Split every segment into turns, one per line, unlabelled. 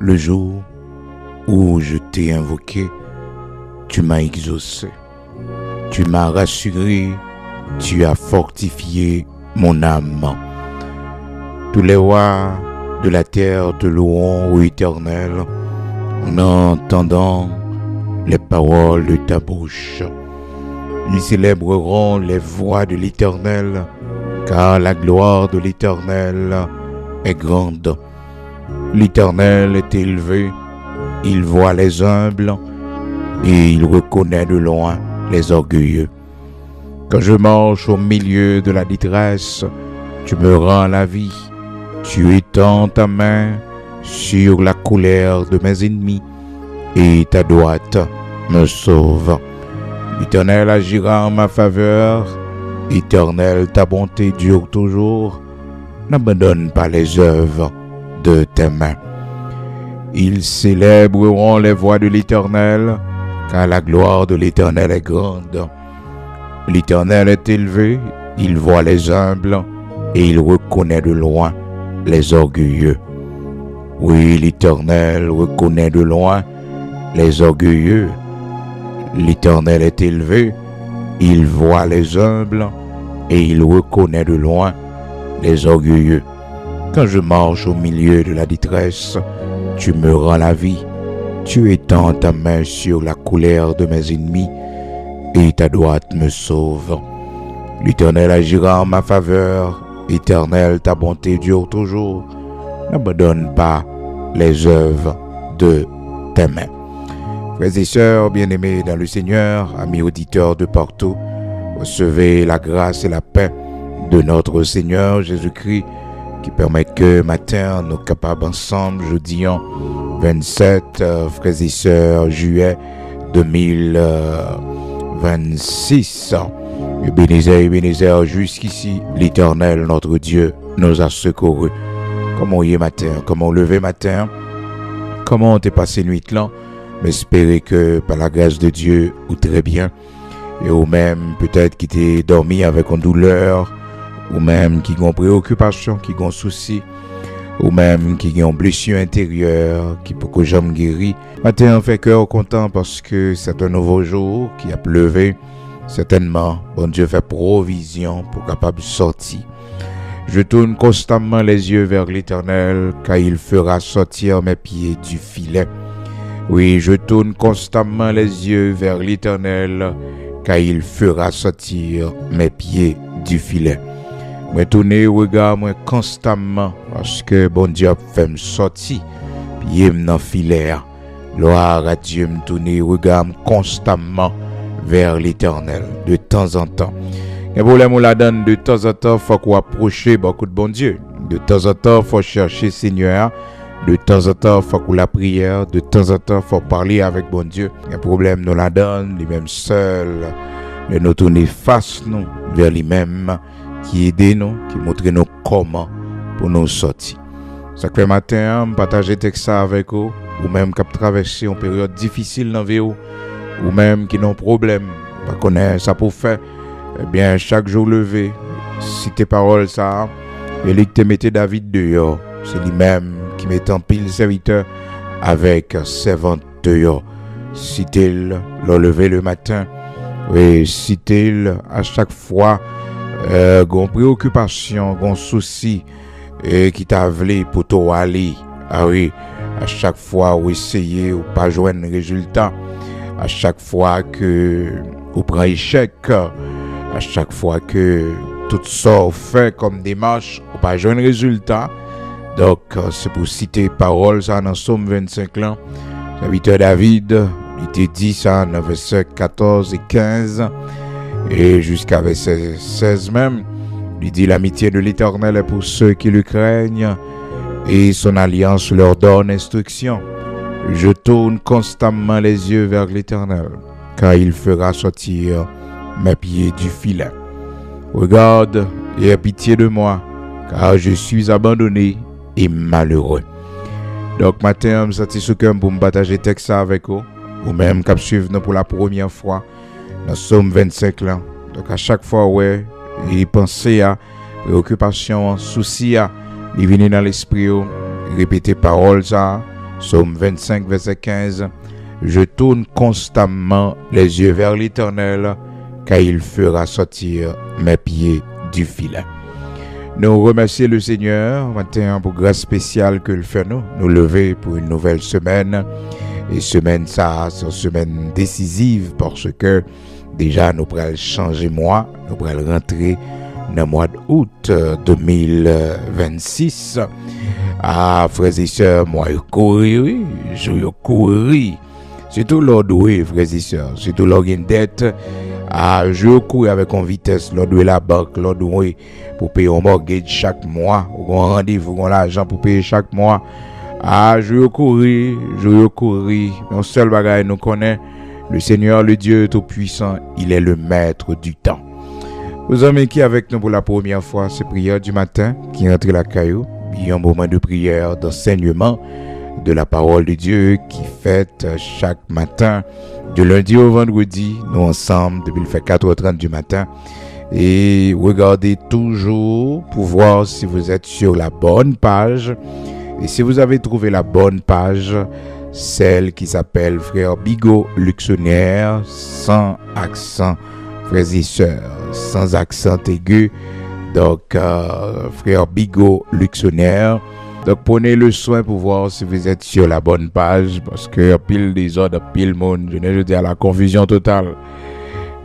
Le jour où je t'ai invoqué, tu m'as exaucé. Tu m'as rassuré, tu as fortifié mon âme. Tous les rois de la terre te loueront, ô Éternel, en entendant les paroles de ta bouche. Ils célébreront les voies de l'Éternel, car la gloire de l'Éternel est grande. L'Éternel est élevé, il voit les humbles et il reconnaît de loin les orgueilleux. Quand je marche au milieu de la détresse, tu me rends la vie. Tu étends ta main sur la colère de mes ennemis et ta droite me sauve. L'Éternel agira en ma faveur. Éternel, ta bonté dure toujours. N'abandonne pas les œuvres de tes mains. Ils célébreront les voies de l'Éternel, car la gloire de l'Éternel est grande. L'Éternel est élevé, il voit les humbles et il reconnaît de loin les orgueilleux. Oui, l'Éternel reconnaît de loin les orgueilleux. L'Éternel est élevé, il voit les humbles et il reconnaît de loin les orgueilleux. Quand je marche au milieu de la détresse, tu me rends la vie. Tu étends ta main sur la colère de mes ennemis et ta droite me sauve. L'Éternel agira en ma faveur. Éternel, ta bonté dure toujours. N'abandonne pas les œuvres de tes mains. Frères et sœurs bien-aimés dans le Seigneur, amis auditeurs de partout, recevez la grâce et la paix de notre Seigneur Jésus-Christ qui permet que matin nous capables ensemble, jeudi 27, frères et sœurs, juillet 2026. Ebenezer, jusqu'ici, l'Éternel, notre Dieu, nous a secourus. Comment y est matin, comment lever matin, comment t'es passé nuit là, mais espérez que par la grâce de Dieu, ou très bien, et ou même peut-être qui t'es dormi avec une douleur, ou même qui ont préoccupation, qui ont souci, ou même qui ont blessure intérieure, qui peut que j'aime guérir. Matin, on fait cœur content parce que c'est un nouveau jour qui a pleuvé. Certainement, bon Dieu fait provision pour capable sortir. Je tourne constamment les yeux vers l'Éternel, car il fera sortir mes pieds du filet. Oui, je tourne constamment les yeux vers l'Éternel, car il fera sortir mes pieds du filet. Moi tourner regard moi constamment parce que bon Dieu fait me sortir pied dans filet. Gloire à Dieu, me tourner regard constamment vers l'Éternel de temps en temps. Les problèmes on la donne de temps en temps, faut qu'on approcher beaucoup de bon Dieu. De temps en temps, faut chercher Seigneur. De temps en temps, faut qu'on la prière. De temps en temps, faut parler avec bon Dieu. Les problèmes nous la donne, lui-même seul. De nous tourner face nous vers lui-même, qui aide nous, qui montre nous comment pour nous sortir. Ça fait matin, partager texte avec vous, ou même qui traverser une période difficile dans la vie, ou même qui n'ont problème, pas connaître ça pour faire. Eh bien, chaque jour levé, si tes paroles ça, et lui te mettez David dehors, c'est lui-même qui met en pile serviteur avec servante dehors. Si t'il le levé le matin, oui, si t'il à chaque fois, gon préoccupation, gon souci, qui t'a voulu pour toi aller, ah oui, à chaque fois ou essayer ou pas joindre résultat, à chaque fois que vous prenez échec, à chaque fois que tout ça fait comme démarche, ou pas joindre résultat. Donc, c'est pour citer parole ça dans Somme 25 là. Serviteur David, il te dit ça dans verset 14 et 15 et jusqu'à verset 16 même. Il dit l'amitié de l'Éternel est pour ceux qui le craignent et son alliance leur donne instruction. Je tourne constamment les yeux vers l'Éternel, car il fera sortir mes pieds du filet. Regarde et aie pitié de moi, car je suis abandonné et malheureux. Donc, matin, je suis satisfait pour me partager texte avec vous, ou même cap suivre pour la première fois dans Somme 25 là. Donc, à chaque fois, ouais, il pensait à préoccupation, souci à, il venait dans l'esprit, répéter parole ça, Psaume 25, verset 15. Je tourne constamment les yeux vers l'Éternel, car il fera sortir mes pieds du filet. Nous remercions le Seigneur matin pour grâce spéciale que le fait nous lever pour une nouvelle semaine. Et semaine ça, c'est une semaine décisive parce que déjà nous pourrons changer mois, nous pourrons rentrer dans le mois d'août 2026. Ah, frères et sœurs, moi, je courir. Surtout l'ordre, frères et sœurs, surtout l'ordre dette. Ah, je cours avec une vitesse, l'ordre la banque, l'ordre pour payer un mortgage chaque mois, ou un rendez-vous, on l'argent pour payer chaque mois. Ah, je courir. Un seul bagage nous connaît, le Seigneur, le Dieu Tout-Puissant, il est le maître du temps. Vous amis qui avec nous pour la première fois, c'est prière du matin, qui entre la caillou, il y a un moment de prière, d'enseignement de la parole de Dieu qui fête chaque matin, de lundi au vendredi, nous ensemble, depuis le fait 4h30 du matin. Et regardez toujours pour voir si vous êtes sur la bonne page. Et si vous avez trouvé la bonne page, celle qui s'appelle Frère Bigot Luxonnière, sans accent, frères et sœurs, sans accent aigu. Donc, Frère Bigot Luxonnière. Donc, prenez le soin pour voir si vous êtes sur la bonne page, parce que pile des ordres, pile monde, je dis à la confusion totale.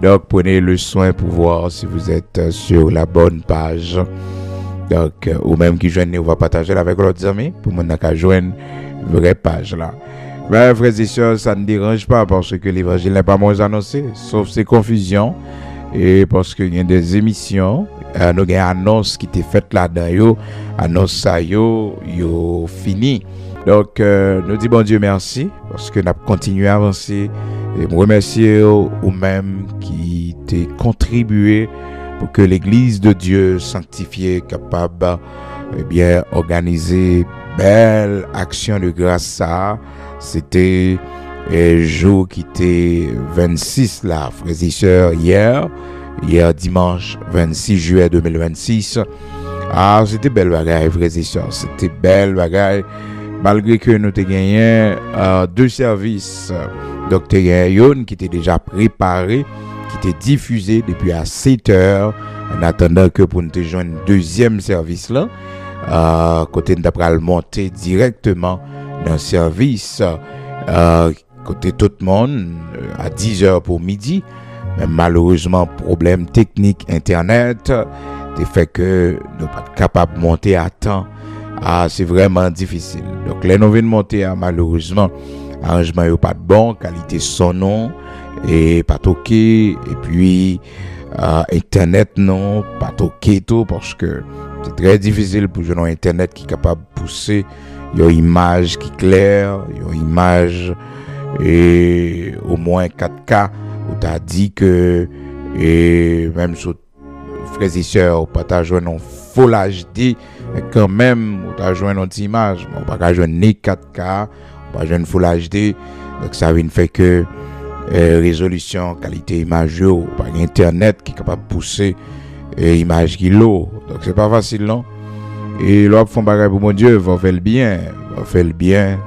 Donc, prenez le soin pour voir si vous êtes sur la bonne page. Donc, ou même qui joignent, on va partager avec l'autre amis pour qu'on ait joindre une vraie page là. Mais frères et sœurs, ça ne dérange pas parce que l'évangile n'est pas moins annoncé, sauf ces confusions. Et parce qu'il y a des émissions, nous avons une annonce qui était faite là-dedans, annonce ça, yo fini. Donc, nous disons bon Dieu merci parce que nous avons continué à avancer. Et nous remercions ou même qui t'ont contribué pour que l'Église de Dieu sanctifiée, capable, organiser belle action de grâce ça. C'était jour qui était 26 là, frères et sœurs, hier dimanche 26 juillet 2026. Ah, c'était belle bagaille, frères et sœurs, c'était belle bagaille. Malgré que nous avons gagné 2 services, Dr. Yon qui était déjà préparé, qui était diffusé depuis à 7h, en attendant que pour nous joindre un deuxième service là, côté nous avons monter directement dans le service, côté tout le monde, à 10h pour midi. Mais malheureusement, problème technique internet, des fait que nous pas capable de monter à temps. Ah, c'est vraiment difficile. Donc, les nouvelles montées, malheureusement, arrangement n'est pas de bon, qualité son et pas toqué, et puis internet non, pas toqué tout, parce que c'est très difficile pour jouer internet qui est capable de pousser une image qui est claire, une image et au moins 4K, où tu as dit que, et même sur frères et sœurs, pas ta jouer en Full HD, mais quand même, tu as joué une image, on pas jouer ni 4K, on pas jouer une Full HD, donc ça vient fait que résolution, qualité image, pas internet qui est capable de pousser image qui l'eau, donc c'est pas facile non. Et là, font bagay pour mon Dieu, va faire le bien,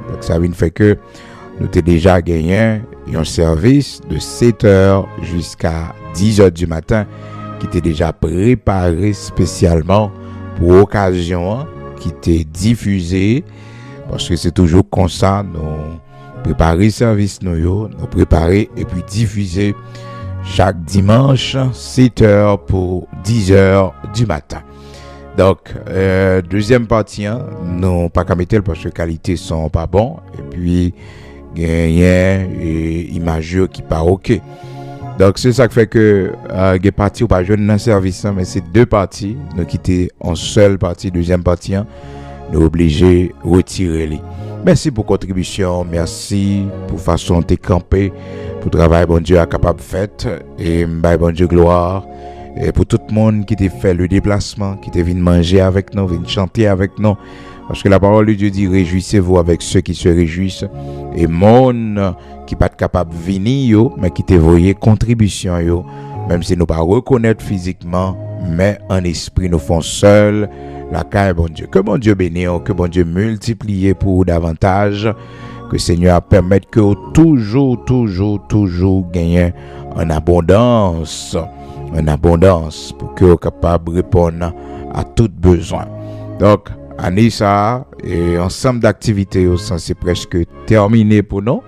donc ça vient fait que nous t'ai déjà gagné un service de 7h jusqu'à 10h du matin qui était déjà préparé spécialement pour occasion, qui était diffusé, parce que c'est toujours comme ça, nous préparer service nous préparer et puis diffuser chaque dimanche 7h pour 10h du matin. Donc, deuxième partie, nous pas qu'à mettre parce que les qualités sont pas bonnes et puis il y a une image qui pas ok. Donc, c'est ça qui fait que les parties ou pas jouer dans le service, mais c'est 2 parties. Nous quitter en seule partie, deuxième partie, nous obligés de retirer les. Merci pour contribution, merci pour façon de camper, pour travail bon Dieu a capable fait et bon Dieu gloire. Et pour tout le monde qui t'a fait le déplacement, qui t'a venu manger avec nous, venu chanter avec nous. Parce que la parole de Dieu dit, réjouissez-vous avec ceux qui se réjouissent. Et monde qui pas capable de venir, mais qui t'a voyé contribution, yo, même si nous pas reconnaître physiquement, mais en esprit nous font seuls, la caille, bon Dieu. Que bon Dieu bénisse, que bon Dieu multiplie pour davantage. Que Seigneur permette que toujours gagner en abondance. En abondance pour que vous capable de répondre à tout besoin. Donc, année ça, et ensemble d'activités c'est presque terminé pour nous.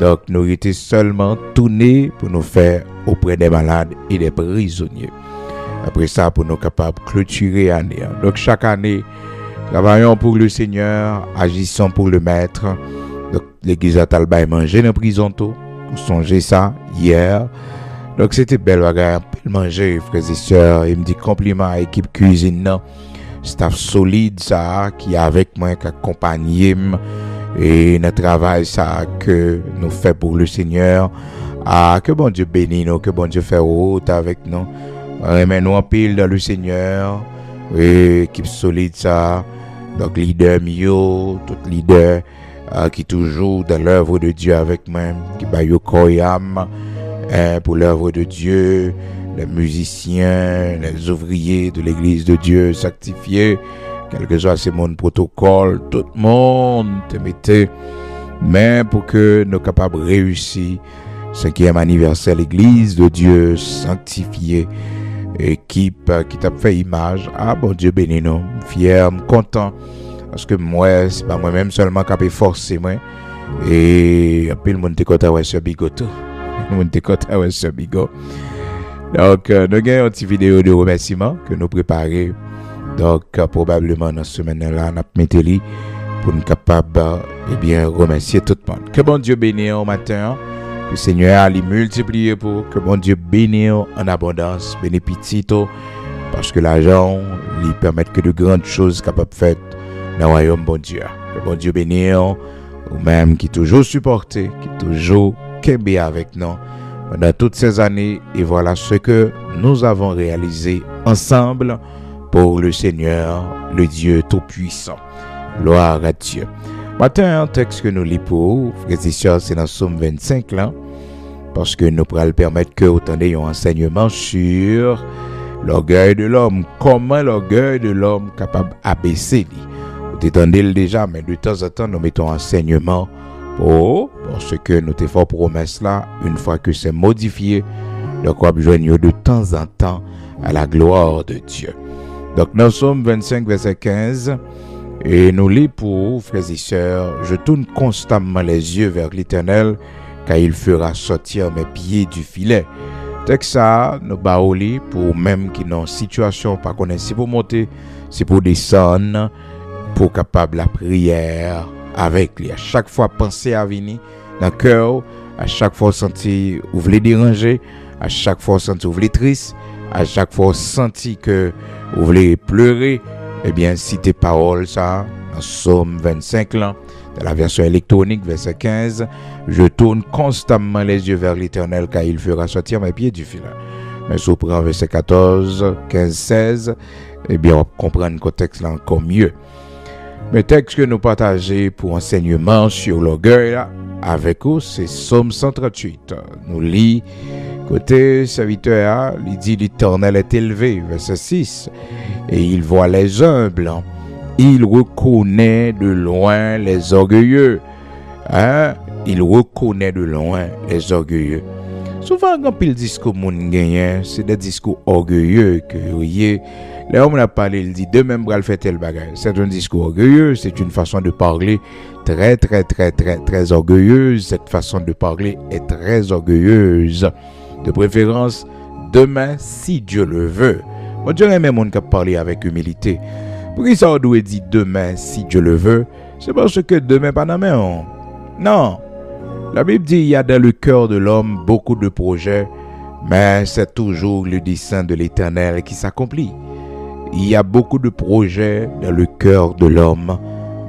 Donc, nous étions seulement tournés pour nous faire auprès des malades et des prisonniers. Après ça, pour nous capables de clôturer l'année. Donc, chaque année, travaillons pour le Seigneur, agissons pour le Maître. Donc, l'église a talba et mangé dans la prison. Vous songez ça hier. Donc, c'était belle bagarre. Manger, frères et sœurs. Il me dit compliment à l'équipe cuisine. Non? Staff solide, ça, qui est avec moi, qui accompagne et notre travail, ça, que nous fait pour le Seigneur. Ah, que bon Dieu bénisse nous, que bon Dieu fait route avec nous. Remets-nous en pile dans le Seigneur. Et équipe solide, ça. Donc, leader Mio, tout leader qui toujours dans l'œuvre de Dieu avec moi, qui bat yo koyam pour l'œuvre de Dieu. Les musiciens, les ouvriers de l'église de Dieu sanctifiés, quel que soit ce monde protocole, tout le monde te mettait, mais pour que nous capables de réussir 5e anniversaire l'église de Dieu sanctifiée, équipe qui t'a fait image, ah bon Dieu béni nous, fier, content, parce que moi, c'est pas moi-même seulement qui a forcé moi, et puis le monde te content ouais ce bigoto, le monde te content ouais ce bigot. Donc, nous avons une petite vidéo de remerciement que nous préparons. Donc, probablement dans ce semaine-là, nous mettons pour nous capables remercier tout le monde. Que bon Dieu bénisse au matin. Que le Seigneur a les multiplié pour que bon Dieu bénisse en abondance, bénisse petito. Parce que l'argent lui permet que de grandes choses capables de faire dans le royaume bon Dieu. Que bon Dieu bénisse ou même qui toujours supporté, qui toujours kébé avec nous. Pendant toutes ces années, et voilà ce que nous avons réalisé ensemble pour le Seigneur, le Dieu Tout-Puissant. Gloire à Dieu. Maintenant, un texte que nous lisons pour frères et sœurs, c'est dans Somme 25, là, parce que nous pourrons permettre que vous ayez un enseignement sur l'orgueil de l'homme. Comment l'orgueil de l'homme est capable d'abaisser. Vous entendez déjà, mais de temps en temps, nous mettons un enseignement parce que nous te faisons promesse là, une fois que c'est modifié, donc on va joindre de temps en temps à la gloire de Dieu. Donc nous sommes 25 verset 15 et nous lisons pour frères et sœurs, je tourne constamment les yeux vers l'Éternel car il fera sortir mes pieds du filet. Texte ça, nous baoli pour même qui dans situation pas connaître si pour monter, c'est pour descendre, pour capable la prière. Avec lui, à chaque fois penser à venir dans le cœur, à chaque fois sentir ou voulez déranger, à chaque fois sentir ou voulez triste, à chaque fois sentir que vous voulez pleurer, eh bien citez paroles ça dans Somme 25 là, dans la version électronique verset 15, je tourne constamment les yeux vers l'Éternel car il fera sortir mes pieds du filet. Mais si vous prenez verset 14, 15, 16, eh bien on va comprendre le contexte là encore mieux. Le texte que nous partageons pour enseignement sur l'orgueil avec vous, c'est Somme 138. Nous lisons, côté serviteur, il dit l'Éternel est élevé, verset 6, et il voit les humbles, il reconnaît de loin les orgueilleux. Il reconnaît de loin les orgueilleux. Souvent, quand il discours moun gagnant, c'est des discours orgueilleux que vous voyez. Là, on a parlé, il dit, de même, bral fait tel bagage. C'est un discours orgueilleux, c'est une façon de parler très orgueilleuse. Cette façon de parler est très orgueilleuse. De préférence, demain, si Dieu le veut. Moi, Dieu aime mon qui parler avec humilité. Pour qui ça, on doit dire demain, si Dieu le veut? C'est parce que demain, pas dans main. Non. La Bible dit, il y a dans le cœur de l'homme beaucoup de projets, mais c'est toujours le dessein de l'Éternel qui s'accomplit. Il y a beaucoup de projets dans le cœur de l'homme,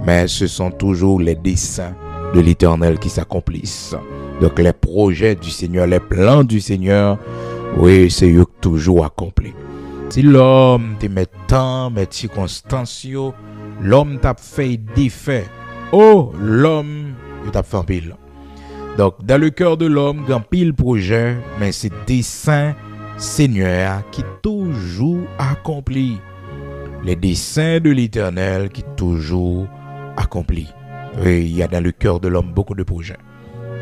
mais ce sont toujours les desseins de l'Éternel qui s'accomplissent. Donc les projets du Seigneur, les plans du Seigneur, oui, c'est eux toujours accomplis. Si l'homme te met tant, met circonstances, l'homme t'a fait des faits. Oh, l'homme, il t'a fait un pile. Donc, dans le cœur de l'homme, il y a un pile projet, mais c'est dessein Seigneur qui toujours accompli. les desseins de l'Éternel qui toujours accomplis. Oui, il y a dans le cœur de l'homme beaucoup de projets,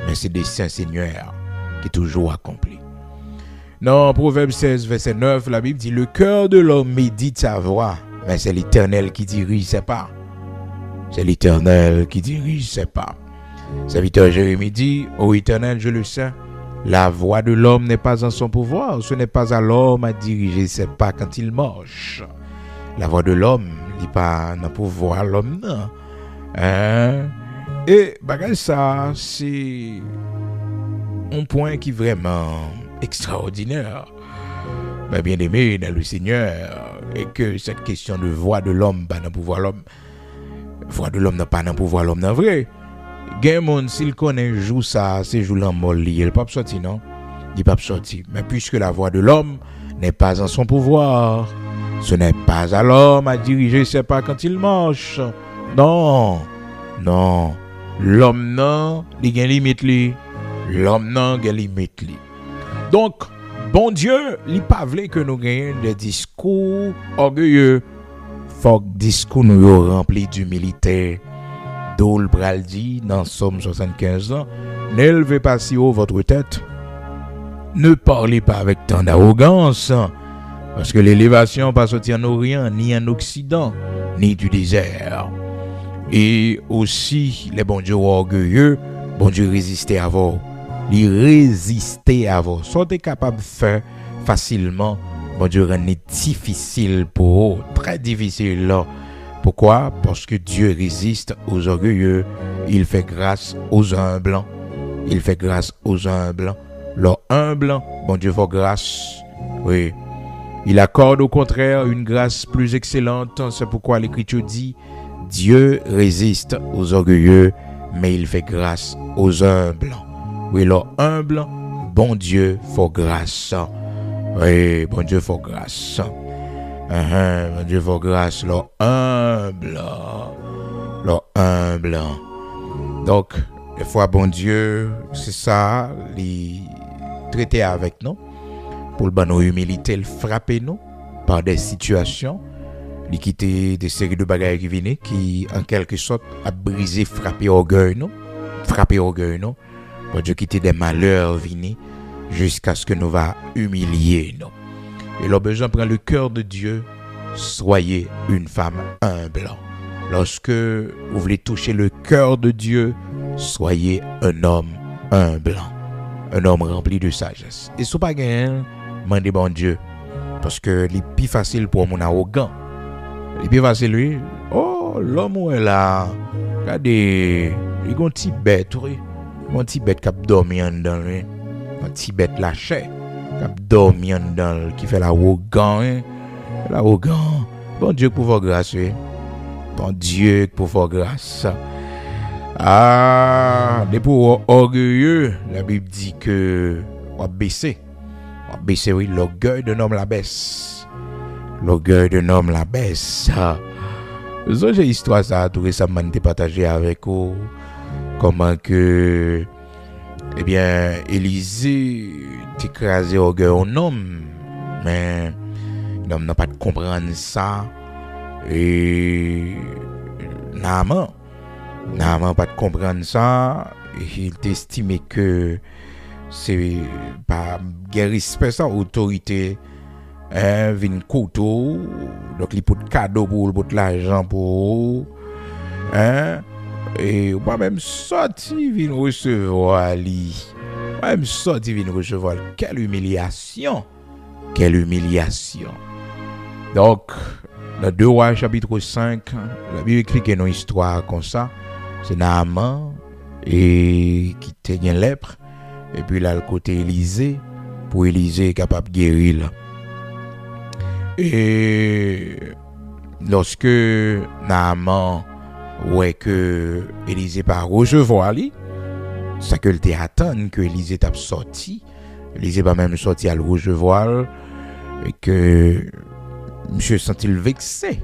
mais c'est des desseins Seigneur qui toujours accomplis. Dans Proverbe 16, verset 9, la Bible dit, le cœur de l'homme médite sa voix, mais c'est l'Éternel qui dirige ses pas. C'est l'Éternel qui dirige ses pas. Serviteur Jérémie dit, ô Éternel, je le sais, la voix de l'homme n'est pas en son pouvoir, ce n'est pas à l'homme à diriger ses pas quand il marche. La voix de l'homme n'est pas dans le pouvoir l'homme, non. Hein? Et bagage ça, c'est un point qui est vraiment extraordinaire. Mais bien aimé dans le Seigneur, et que cette question de voix de l'homme, pas dans le pouvoir l'homme, voix de l'homme n'a pas dans le pouvoir l'homme, non vrai. Gen moun s'il connaît un jour ça, c'est jour là mort li, il pas sorti non. Il pas sorti. Mais puisque la voix de l'homme n'est pas en son pouvoir, ce n'est pas à l'homme à diriger ses pas quand il marche. Non. Non. L'homme non, il gen limite li. L'homme non gen limite li. Donc, bon Dieu, il pas vle que nous gagnions des discours orgueilleux. Faut que discours nous remplis d'humilité. D'où pral dit dans Somme 75 ans, n'élevez pas si haut votre tête, ne parlez pas avec tant d'arrogance, parce que l'élévation pas sortir en Orient, ni en Occident, ni du désert. Et aussi, les bons dieux orgueilleux, bon Dieu résister à vous, les résister à vous. Soyez capable de faire facilement, bon Dieu rend difficile pour vous, très difficile là. Pourquoi? Parce que Dieu résiste aux orgueilleux. Il fait grâce aux humbles. Il fait grâce aux humbles. Leurs humbles, bon Dieu fait grâce. Oui. Il accorde au contraire une grâce plus excellente. C'est pourquoi l'Écriture dit, Dieu résiste aux orgueilleux, mais il fait grâce aux humbles. Oui, leurs humbles, bon Dieu fait grâce. Oui, bon Dieu fait grâce. Mon Dieu vos grâces, leur humble. Donc, des fois, bon Dieu, c'est ça, les traiter avec nous, pour le ban nos humilité, le frapper nous par des situations, les quitter des séries de bagages qui viennent, qui en quelque sorte a brisé, frapper orgueil nous. Bon Dieu quitter des malheurs viennent jusqu'à ce que nous va humilier nous. Et leur besoin prend le cœur de Dieu, soyez une femme humble. Lorsque vous voulez toucher le cœur de Dieu, soyez un homme humble, un homme rempli de sagesse. Et si pas gagné, demandez bon Dieu, parce que c'est plus facile pour mon arrogant. C'est plus facile lui. Oh, l'homme est là. Regardez, il y a un petit bête, oui. Un petit bête qui a dormi dans lui. Un petit bête lâché. Qui dormi dans qui fait l'arrogant, hein? L'arrogant. Bon Dieu pour vos grâces, oui. Bon Dieu pour vos grâces. Ah, des pour orgueilleux, la Bible dit que on va baisser. Oui, l'orgueil d'un homme la baisse. L'orgueil d'un homme la baisse. Ça, j'ai histoire ça tout récemment partagé avec vous. Comment que eh bien, Élisée t'écrasé orgueil un homme, mais l'homme n'a pas de comprendre ça. Et Naaman pas de comprendre ça. Et il t'estimait que c'est pas guerre respect ça, autorité, vin couteau, donc il pour cadeau pour l'argent pour, et moi même sorti vin recevoir lui. Même sorti vient recevoir. Quelle humiliation. Donc, dans 2 Rois chapitre 5, la Bible explique une histoire comme ça. C'est Naaman et qui était une lèpre. Et puis là, le côté Élisée, pour Élisée capable de guérir. Et lorsque Naaman ouais que Élisée pas recevoir lui, ça que le attend que Élisée t'a sorti. Élisée pas même sorti à le recevoir et que monsieur sent-il vexé.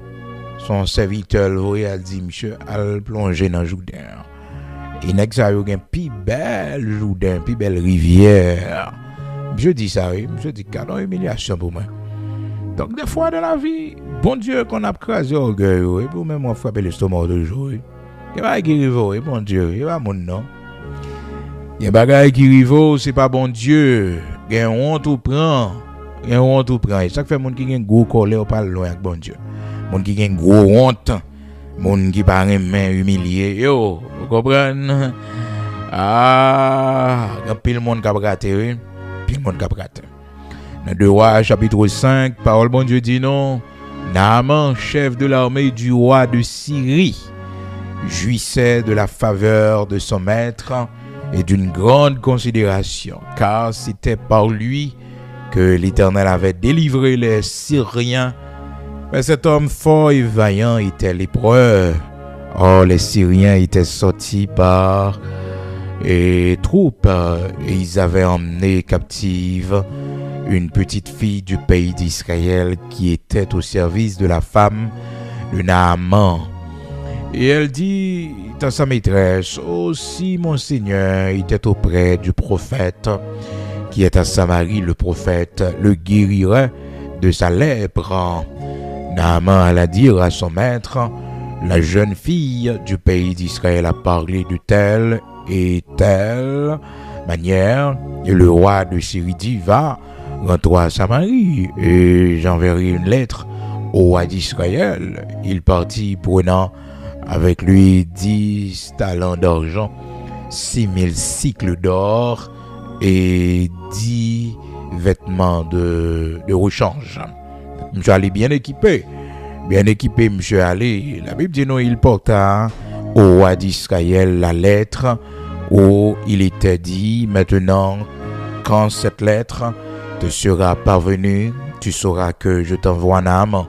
Son serviteur a dit monsieur al plonger dans Jourdain. Et nèg ça yo gen pi belle Jourdain, pi belle rivière. Je dis ça oui, je dis cadeau humiliation pour moi. Donc, des fois dans la vie, bon Dieu, qu'on a crasé orgueil, et puis même on frappe l'estomac toujours. Il y a des qui arrivent, bon Dieu, il y a mon nom. Il y a des bagages qui arrivent, c'est pas bon Dieu. Il y a honte ou prend. Il y a honte ou prend. Et ça fait monde qui a un gros colère, pas loin avec bon Dieu. Monde qui a une gros honte. Monde qui paraît main humilié. Yo, vous comprenez? Ah, il y a pile monde qui a raté, oui. Pile monde qui a raté. Dans 2 Rois, chapitre 5, parole bon Dieu dit non. Naaman, chef de l'armée du roi de Syrie, jouissait de la faveur de son maître et d'une grande considération, car c'était par lui que l'Éternel avait délivré les Syriens. Mais cet homme fort et vaillant était l'épreuve. Or, les Syriens étaient sortis par troupes et ils avaient emmené captive une petite fille du pays d'Israël qui était au service de la femme de Naaman. Et elle dit à sa maîtresse, si mon Seigneur était auprès du prophète qui est à Samarie, le prophète le guérirait de sa lèpre. Naaman alla dire à son maître, la jeune fille du pays d'Israël a parlé de telle et telle manière, et le roi de Syrie dit, va, rends-toi à Samarie, et j'enverrai une lettre au roi d'Israël. Il partit prenant avec lui 10 talents d'argent, 6000 cycles d'or et 10 vêtements de rechange. Monsieur allé bien équipé, monsieur allé. La Bible dit non, il porta au roi d'Israël la lettre où il était dit, maintenant, quand cette lettre te sera parvenue, tu sauras que je t'envoie Naaman,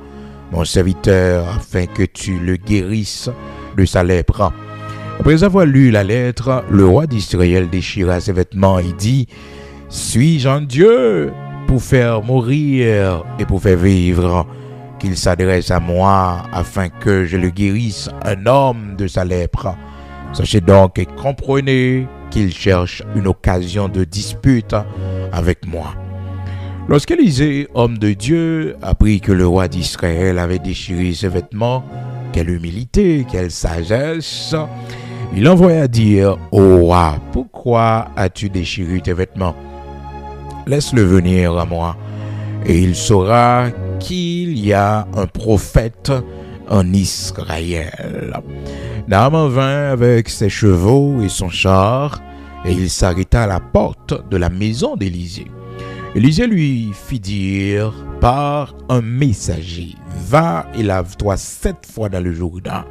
mon serviteur, afin que tu le guérisses de sa lèpre. Après avoir lu la lettre, le roi d'Israël déchira ses vêtements et dit, suis-je un Dieu pour faire mourir et pour faire vivre, qu'il s'adresse à moi afin que je le guérisse, un homme de sa lèpre. Sachez donc et comprenez qu'il cherche une occasion de dispute avec moi. Lorsqu'Élisée, homme de Dieu, apprit que le roi d'Israël avait déchiré ses vêtements, quelle humilité, quelle sagesse, il envoya dire au roi, pourquoi as-tu déchiré tes vêtements? Laisse-le venir à moi, et il saura qu'il y a un prophète en Israël. Naaman vint avec ses chevaux et son char, et il s'arrêta à la porte de la maison d'Élisée. Élisée lui fit dire par un messager, va et lave-toi 7 fois dans le Jourdain,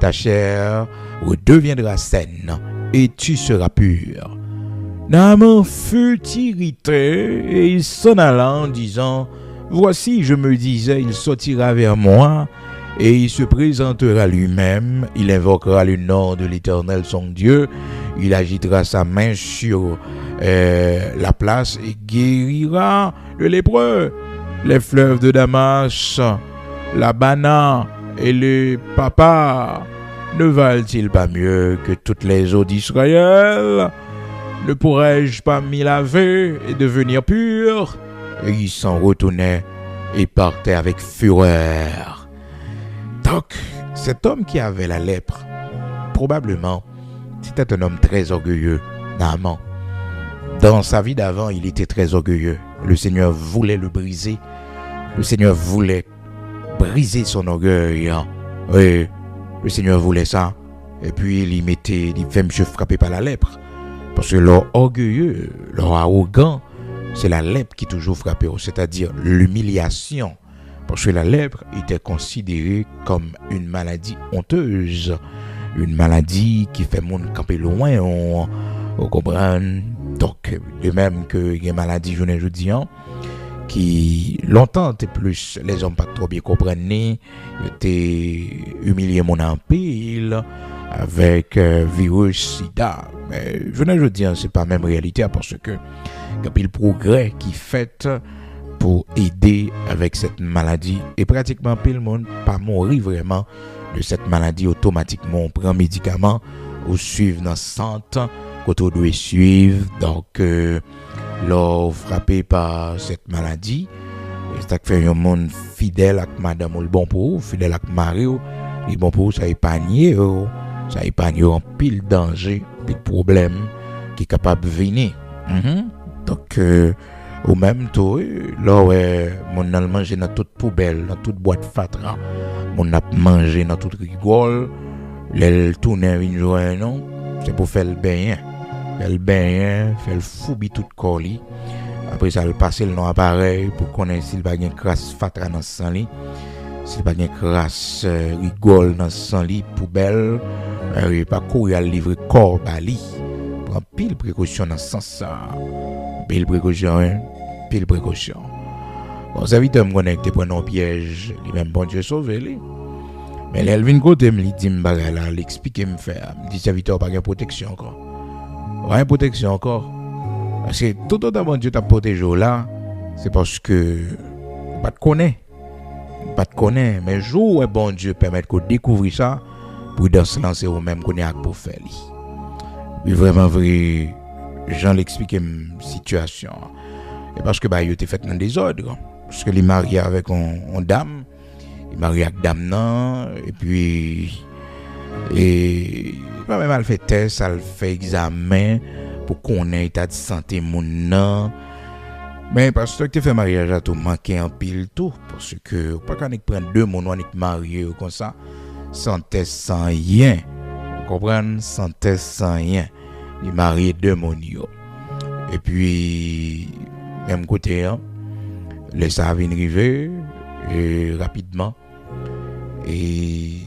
ta chair redeviendra saine et tu seras pur. Naaman fut irrité et il s'en alla en disant, voici, je me disais, il sortira vers moi et il se présentera lui-même, il invoquera le nom de l'Éternel son Dieu, il agitera sa main sur la place et guérira le lépreux. Les fleuves de Damas, la Bana et le Papa ne valent-ils pas mieux que toutes les eaux d'Israël? Ne pourrais-je pas m'y laver et devenir pur? Et il s'en retournait et partait avec fureur. Donc, cet homme qui avait la lèpre, probablement, c'était un homme très orgueilleux, Naaman. Dans sa vie d'avant, il était très orgueilleux. Le Seigneur voulait le briser. Le Seigneur voulait briser son orgueil. Oui, le Seigneur voulait ça. Et puis, il fait monsieur frapper par la lèpre. Parce que leur orgueilleux, leur arrogant, c'est la lèpre qui toujours frappait, c'est-à-dire l'humiliation. Parce que la lèpre était considérée comme une maladie honteuse. Une maladie qui fait monde camper loin, on comprend. Donc, de même que il y a une maladie, je ne dis pas, qui longtemps était plus, les hommes pas trop bien comprenaient, étaient humiliés mon empile avec virus sida. Mais je ne dis pas, c'est pas la même réalité parce que il y a le progrès qui fait pour aider avec cette maladie et pratiquement tout le monde pas mourir vraiment de cette maladie automatiquement. On prend médicaments ou suivre dans santé quand on doit suivre. Donc, l'on frappé par cette maladie C'est que fait un monde fidèle avec madame ou le bon pour vous, fidèle avec mari ou, et bon pour vous, ça épargne en pile danger, pile problème qui est capable de venir. Donc au même temps, là ouais, mon a mangé dans toute poubelle, dans toute boîte fatra, mon a mangé dans toute rigole, elle tourne une journée non, c'est pour faire le bain. Faire le bain, faire le foubi tout colis. Après ça, le passer le nom appareil pour connaître s'il va y avoir une crasse fatra dans sang li, s'il va y avoir une crasse rigole dans sang li, poubelle, pas courir à livrer corps bali. Prends pile précaution dans ce sens ça. Pile précaution, hein? Pile précaution. Bon, ça vite me connecter pour un piège, lui même bon Dieu sauver lui. Mais l'Elvin côté me dit m'baga là, l'expliquer me faire, me dit ça vite pas de protection encore. Ouais, protection encore. Parce que tout autant bon Dieu t'a protégé là, c'est parce que pas te connaît. Pas te connaît, mais jour bon Dieu permet qu'on découvre ça pour dans se lancer au même connaît pour faire lui. Oui, vraiment vrai, Jean l'explique une situation. Et parce que bah il était fait dans des ordres. Parce que il est marié avec une dame, il marié avec dame non et puis pas même elle fait test, elle fait examen pour connaître l'état de santé mon non. Mais parce que tu fais mariage à tout manquer en pile tout parce que pas quand on prend deux mon on est marié comme ça sans test sans rien. Vous comprenez, sans test sans rien. Il marié deux mon yo. Et puis même côté hein, les ça vient arriver et rapidement et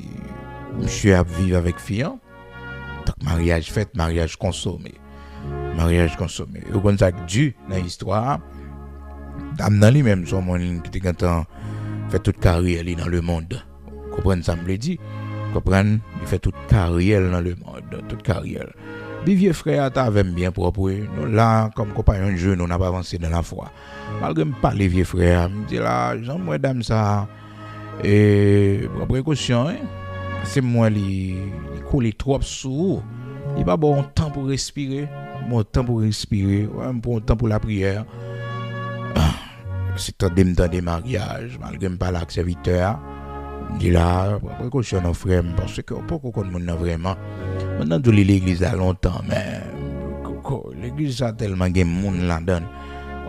monsieur a vivre avec fille. Donc mariage fait, mariage consommé. Mariage consommé. Et comme ça Dieu dans l'histoire dame dans lui-même son monde qui était fait toute carrière dans le monde. Comprenez ça me le dit. Comprenez, il fait toute carrière dans le monde, toute carrière. Les vieux frères t'avaient bien propre. Nous là comme compagnon jeune, on n'a pas avancé dans la foi. Malgré pas les vieux frères, me dit là, Jean moi dame ça et précaution hein. C'est moi il coule trop sous. Il pas bon temps pour respirer, bon temps pour respirer, bon temps pour la prière. C'est un des mariages, malgré pas la serviteur. Il a précaution nos frères parce que pas qu'on connaît vraiment. Maintenant de l'église a longtemps mais l'église a tellement de monde là-dedans.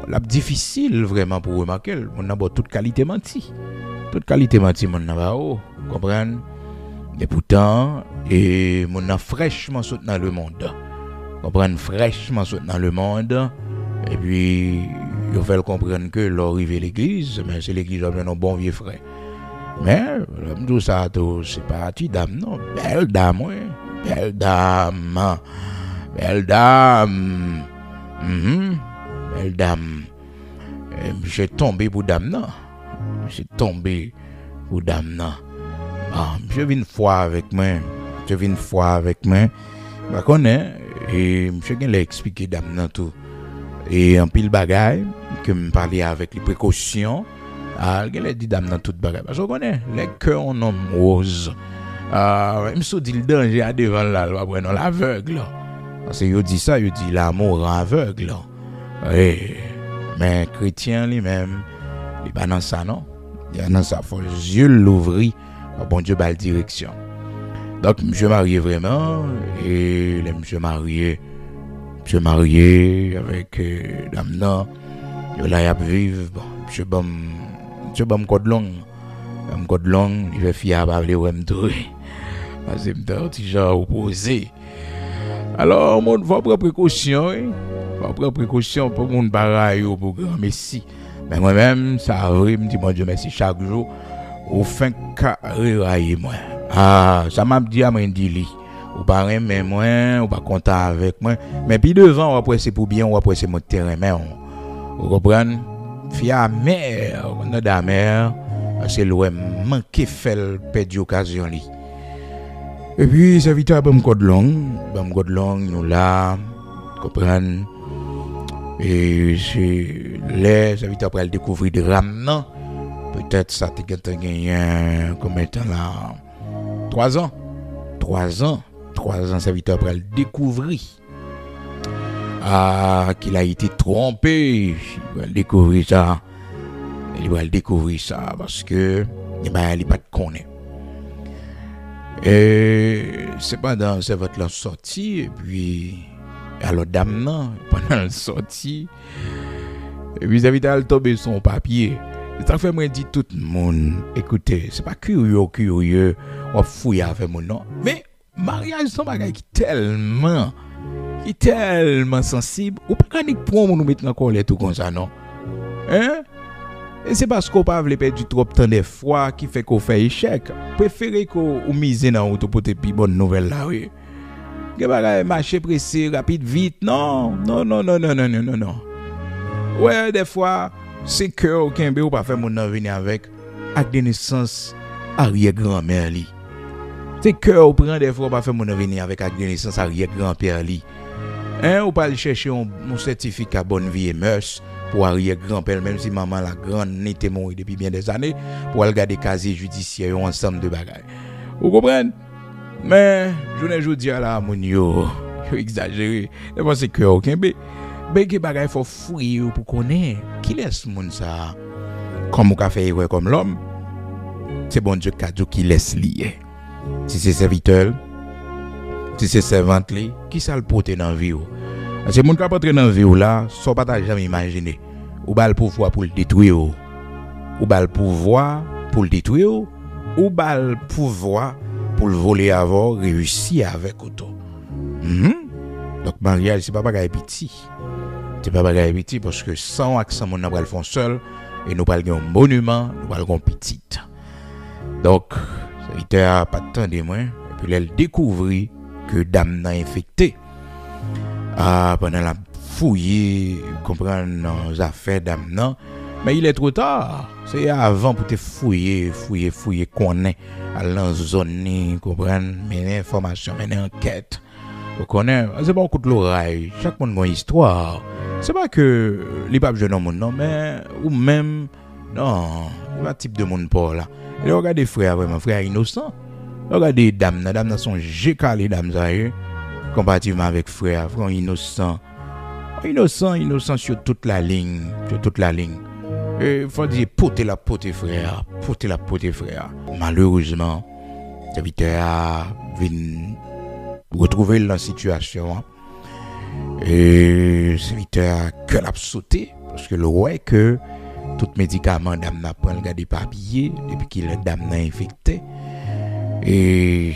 La difficile vraiment pour remarquer, on a toute qualité menti. Toute qualité menti mon n'a pas comprendre. Et pourtant et mon a fraîchement sauté dans le monde. Comprendre fraîchement sauté dans le monde et puis il faut comprendre que l'arrivée l'église mais c'est l'église avec nos bons vieux frères. Mais tout ça c'est pas petite dame non, belle dame oui. Belle dame. Belle dame. Belle dame. J'ai tombé pour dame non. J'ai tombé pour dame non. Je viens une fois avec moi. Je connais et monsieur qui l'a expliqué dame non tout. Et en pile bagaille que me parler avec les précautions. Elle a dit dame dans toute bagaille. Parce qu'on connaît les cœurs en homme rose. Même si on dit le danger à devant là, l'aveugle. Parce que il dit ça, il dit l'amour rend aveugle. Oui. Mais chrétien lui-même, il n'est pas dans ça, non? Il est dans ça, il faut les yeux l'ouvrir. Bon Dieu, belle direction. Donc, je marié vraiment, et le monsieur marié avec dame non, il là, il a vivre, bon, monsieur bam code long, il fait fiable avec les wem tout. Parce que m'ta petit genre opposé. Alors, mon va prendre précaution, pour mon pareil au programme messi. Mais moi-même, ça vrai, me dit mon Dieu merci chaque jour au fin carré moi. Ça m'a dit à moi dit ou pas mais moi, ou pas content avec moi, mais puis devant on va c'est pour bien, on va c'est mon terrain mais on comprendre fia mère, on a da mère, c'est loin manquer faire perdre occasion li. Et puis ça vite bam code long, nous là comprendre et c'est là ça vite après découvrir de ram peut-être ça te gagné combien de temps là 3 ans ça vite après le découvrir qu'il a été trompé, il découvrir ça il va découvrir ça parce que il pas de connaître. Et cependant, c'est votre sortie et puis alors dame non pendant la sortie et puis ça vient tomber son papier. Ça fait moi dit tout le monde écoutez, c'est pas curieux on fouille avec mon non, mais mariage c'est un bagage qui tellement sensible ou pas qu'on pour nous mettre en colère tout comme ça non. Hein? Et c'est parce qu'on pas veut perdre trop de temps des fois qui fait qu'on fait échec. Préférez qu'on mise dans auto pour te plus bonne nouvelle là oui. Que bagage marcher pressé rapide vite non. Ouais des fois c'est cœur aucun ou pas faire mon nom venir avec des naissances arrière-grand-mère li. C'est cœur ou prend des fois pas faire mon nom venir avec des naissances arrière-grand-père li. Hein ou pas aller chercher un certificat bonne vie et mœurs pour arrière-grand-père, même si maman la grande n'était morte depuis bien des années, pour aller garder casier judiciaire ensemble de bagages. Vous comprenez? Mais, je dis à la mon yo exagéré. Et moi, c'est que aucun bé. Mais que bagages faut fouiller pour connaître qui laisse moun ça. Comme on fait comme l'homme, c'est bon Dieu qui laisse lier. Si c'est serviteur, si c'est servante, qui ça le porte dans la vie? C'est mon qui pas entrer dans la vie là, ça pas jamais imaginer. Ou bal pouvoir pour le détruire. Ou bal pouvoir pour le détruire. Ou bal pouvoir pour le voler avant, réussir avec auto. Donc mariage c'est pas bagaille petit. C'est pas bagaille petit parce que sans accent mon va le font seul et nous pas un monument, nous pas un petit. Donc serviteur pas de temps de moins et puis elle découvrit que dame n'a infecté. Pendant la fouiller, comprendre nos affaires dame non, mais il est trop tard. C'est avant pour te fouiller connaître à la zone, comprendre, mener information, mener enquête. Vous connaissez, c'est pas un coup de l'oreille. Chaque monde a une histoire. C'est pas que les papes jeunes monde non, mais ou même non, il y a un type de monde pour là. Et regardez frère vraiment, frère innocent. Regardez dame sont gécalé dame ça comparativement avec frère innocent sur toute la ligne. Et faut dire porter la frère. Malheureusement, serviteur vient retrouver la situation et serviteur que l'a sauté parce que le roi que tout médicament dame n'a pas regardé papier depuis qu'il est dame n'a infecté et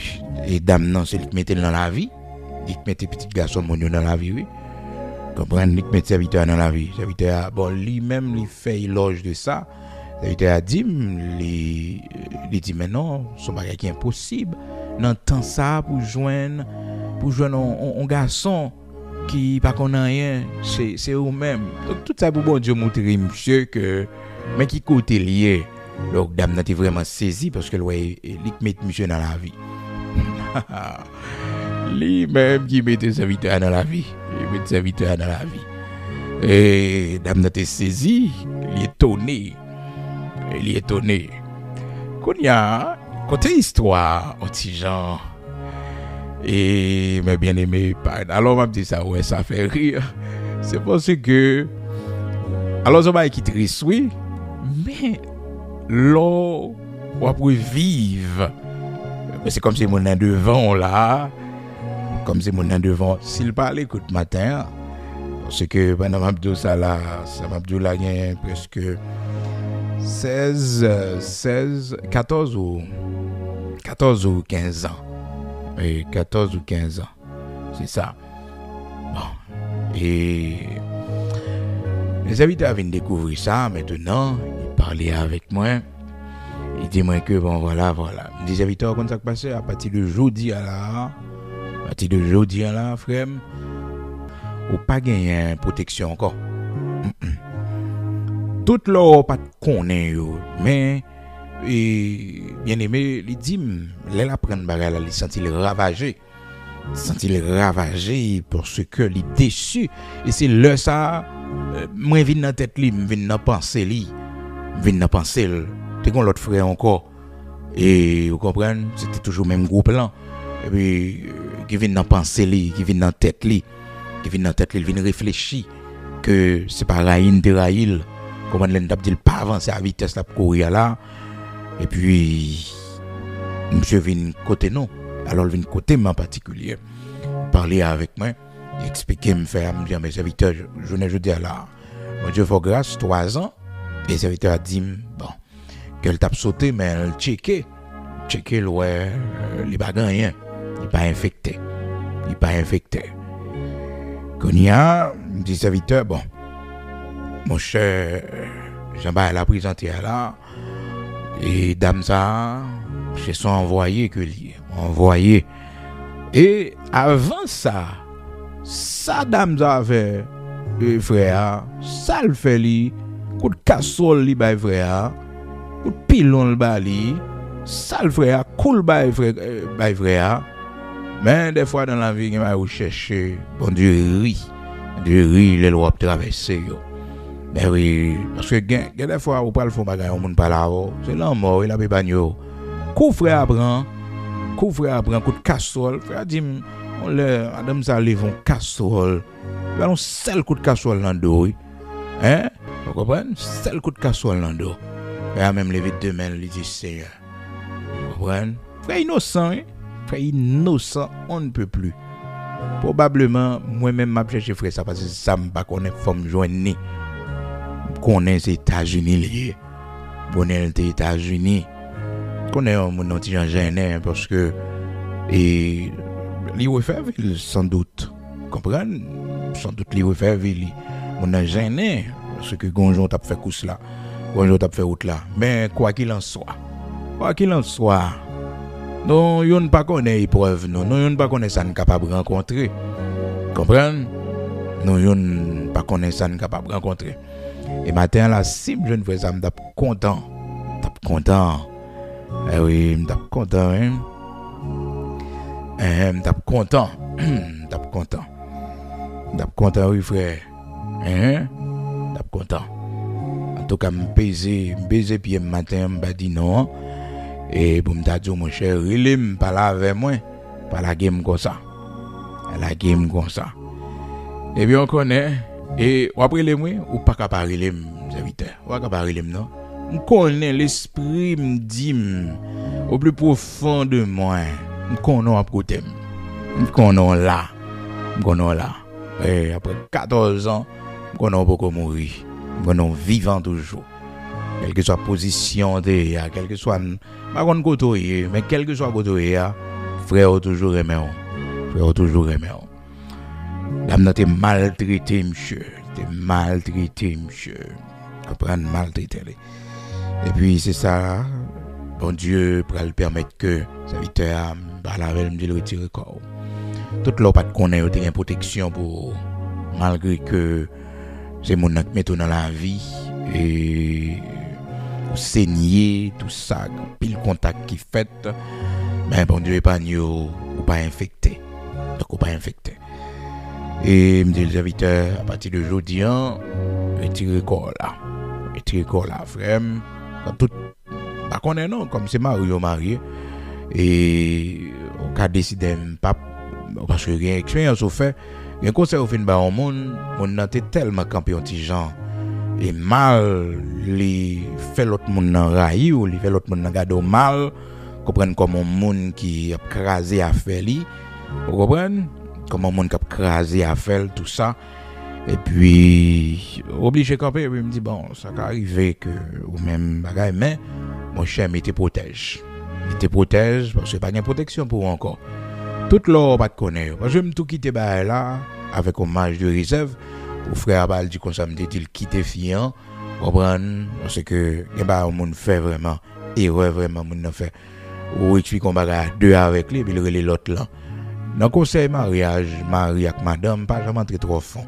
dame non c'est lui qui mettait dans la vie. Il mettait petit garçon mon dans la vie oui. Comprendre il mettait serviteur dans la vie. Serviteur bon lui-même il fait éloge de ça. Serviteur a dit il dit mais non, c'est bagage qui est impossible. Dans temps ça pour joindre un garçon qui pas connaît rien, c'est eux même. Donc tout ça pour bon Dieu montrer monsieur que mais qui côté lié. Donc dame n'a été vraiment saisi parce que il met monsieur dans la vie. Lui-même qui mettait serviteur dans la vie. Et dame n'a été saisi, il est étonné. Qu'on y a côté histoire petit genre et mais bien aimé alors m'a dit ça ouais ça fait rire. C'est parce que alors ça va qui triste oui, mais l'eau on peut vivre. C'est comme si mon devant là. Comme c'est mon devant, s'il parle écoute matin, parce que pendant Mabdou ça là, ça Mabdou là gagne presque 14 ou 15 ans. Et 14 ou 15 ans. C'est ça. Bon. Et les habitants viennent découvrir ça maintenant, ils parlaient avec moi. Ils disent moi que bon voilà. Les habitants comment ça passé à partir de jeudi là. Frère, ou pas gagner protection encore. Tout l'eau pas connaît mais bien aimé, il dit les la prendre bagarre là, il sentit ravagé parce que il déçu et c'est là ça moi vinn dans tête li, vinn dans pensée t'es con l'autre frère encore et vous comprenez, c'était toujours même gros plan et puis qui vient dans penser li, qui vient dans tête li, il vient réfléchir que c'est pas Raïn de Raïl, comment l'en t'a dit pas avancer à vitesse la courir là et puis monsieur vient côté non alors vient côté moi en particulier parler avec moi expliquer me faire me dire mes serviteurs je ne dis là mon Dieu faut grâce 3 ans et serviteur a dit bon qu'elle tape sauté mais elle checker ouais il pas rien il pas infecté Konya dit serviteur bon mon cher Jean-Baptiste l'a présenté là et dame ça c'est son envoyé que lui envoyé et avant ça dame ça avait frère ça le fait lui coup de casserole li bay frère coup de pilon le bali ça le frère cool bay frère mais des fois dans la vie il m'a chercher bon Dieu les lois traverser yo mais oui parce que des fois on parle fond bagay on monde pas là c'est là mort il a pas bagno coup frère prend coup de casserole frère dit on le madame ça lève casserole on seul coup de casserole dans dos hein vous comprenez seul coup de casserole dans dos frère même lever deux mains lui dit Seigneur vous comprenez frère innocent on ne peut plus probablement moi-même m'a cherché frère ça parce que ça me pas connaît forme joindre connaît les États-Unis les bonnet les États-Unis connaît mon petit Jean gêné parce que et li refaire ville sans doute comprendre sans doute li refaire ville mon gêné parce que gonjon t'a fait course là gonjon t'a fait route là mais quoi qu'il en soit non yon pas connaît épreuve non yon pas connaît ça capable rencontrer comprendre non yon pas connaît ça capable rencontrer et matin là si jeune frère ça me t'a content eh oui me t'a content m't'a content oui frère t'as content en tout cas me baiser puis matin m'a dit non et pour m't'a dit mon cher il me parler avec moi pas la game comme ça et bien on connaît et après les moi ou pas capable les serviteurs ou pas capable les non on connaît l'esprit me dit au plus profond de moi qu'on a côté qu'on a là et après 14 ans qu'on a beaucoup mourir qu'on a vivant toujours quelle que soit position de quel que soit pas qu'on côté mais quel que soit côté frère toujours aimer l'âme n'a été maltraité monsieur comprendre maltraité et puis c'est ça bon Dieu pour le permettre que serviteur par la veille me retirer corps toute l'eau pas de connaître une protection pour malgré que c'est mon qui met dans la vie et saigner tout ça pile contact qui fait mais bon Dieu épargne ou pas infecté donc ou pas infecté et me dit le serviteur à partir de aujourd'hui retirer corps là frère tout pas connaît non comme c'est marié et on a décidé pas parce que rien expérience au fait un conseil au fin ba au monde on était tellement campé anti gens et mal les fait l'autre monde dans raï ou les fait l'autre monde dans garder mal comprendre comme un monde qui a crasé affaire li comprendre comme un monde qui a crasé affaire tout ça et puis obligé camper et puis me dit bon ça peut arriver que ou même bagaille mais mon cher mettez protège parce que pas de protection pour encore toute l'eau pas de connaître parce que je me tout quitter là avec hommage de réserve pour frère Bal dit comme ça me dit il quitter fiant comprendre parce que on monde fait vraiment erreur vraiment monde fait ou explique qu'on bagarre deux avec lui puis il relève l'autre là dans conseil mariage mari avec madame pas jamais entrer trop fond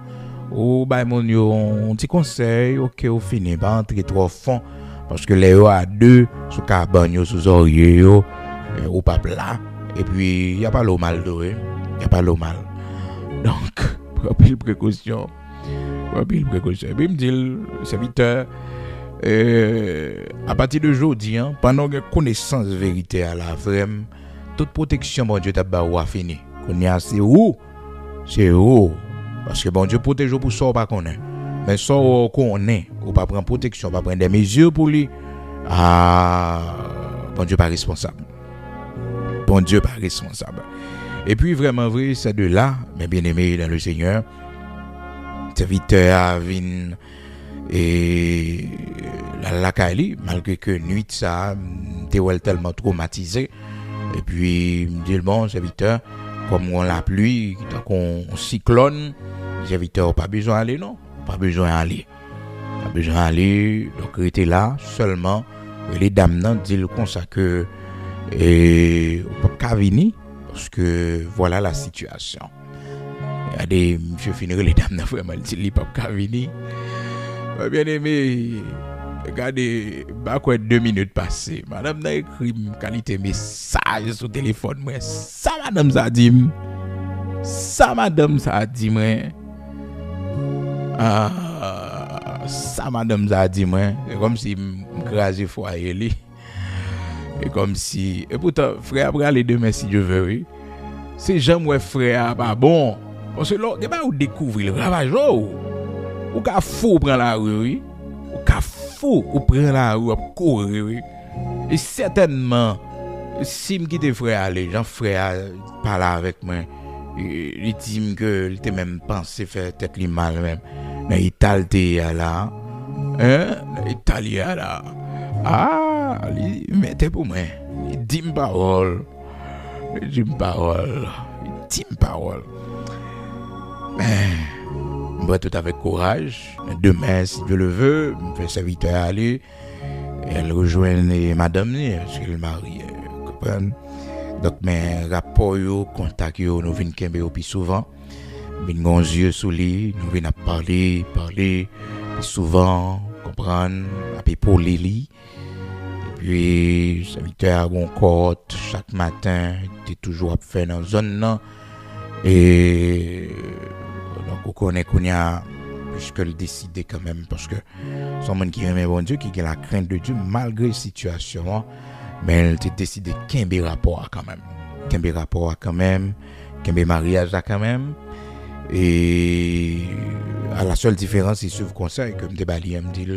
ou bah mon yo un petit conseil OK au fini pas entrer trop fond parce que les à deux sous cabane sous oreiller ou pas plat et puis il y a pas l'eau mal donc pile précaution puis me dit le serviteur à partir de aujourd'hui pendant que connaissance vérité à la vraiment toute protection bon Dieu t'a ba ou a fini qu'on y a c'est où parce que bon Dieu protège pour ça pas connaît Mais ça qu'on est, ou pas prendre protection, pas prendre des mesures pour lui, bon Dieu pas responsable. Bon Dieu pas responsable. Et puis vraiment vrai, c'est de là, mes bien-aimés dans le Seigneur, serviteur vient et la Kali, malgré que nuit ça, t'es tellement traumatisé. Et puis, me dit bon, serviteur, comme on la pluie, qu'on cyclone, serviteur pas besoin d'aller, non? Pas besoin d'aller. Pas besoin d'aller. Donc, il était là seulement. Les dames nan disent comme ça que et pas venir parce que voilà la situation. Il y a des monsieur finir les dames nan vraiment dit pas venir. Bien aimé, regardez, bah quoi 2 minutes passées, madame n'a écrit qualité message sur téléphone moi. Ça madame ça dit. Ça madame ça dit moi. Ça madame ça dit moi, c'est comme si m'craser foyer li. Et comme si et pourtant frère après aller demain si Dieu veut oui. C'est jamais ouais frère pas bon. Parce que là, il va découvrir le ravage ou ka fou prendre la rue oui. Ou ka fou ou prendre la rue courir oui. Et certainement si me quitte frère aller, Jean frère parler avec moi. Il dit que il était même pensé faire tête li mal même. Dans l'Italie là. L'Italie là. Il mettait pour moi. Il dit une parole. Il dit une parole. Mais on va tout avec courage. Demain, si Dieu le veut, je fais serviteur à aller. Elle rejoint madame, parce qu'elle est mariée. Donc, mes rapports, contacts, nous venons kembe plus souvent. Nous venons yeux sous lui, nous venons parler plus souvent, comprendre, appeler pour Lily. Et puis, serviteur à bon côte, chaque matin, tu es toujours à faire dans la zone là. Et donc, on connaît qu'on y a, puisque le décider quand même, parce que son monde qui aime bon Dieu, qui a la crainte de Dieu, malgré la situation, mais elle a décidé qu'il y ait un rapport quand même, qu'il y ait un mariage quand même. Et à la seule différence, il suivent conseil que me bali me dit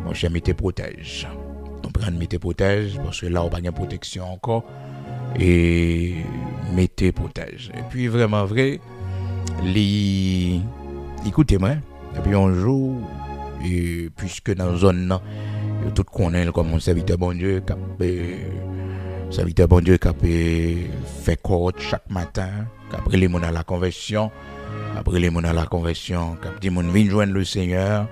mon cher mettez protège. Donc prendre mettez protège parce que là on pas de protection encore et mettez protège. Et puis vraiment vrai écoutez-moi et puis un jour et puisque dans zone là tout connaît comme mon serviteur bon Dieu qui fait coach chaque matin, après les gens à la conversion, qui dit mon vient joindre le Seigneur.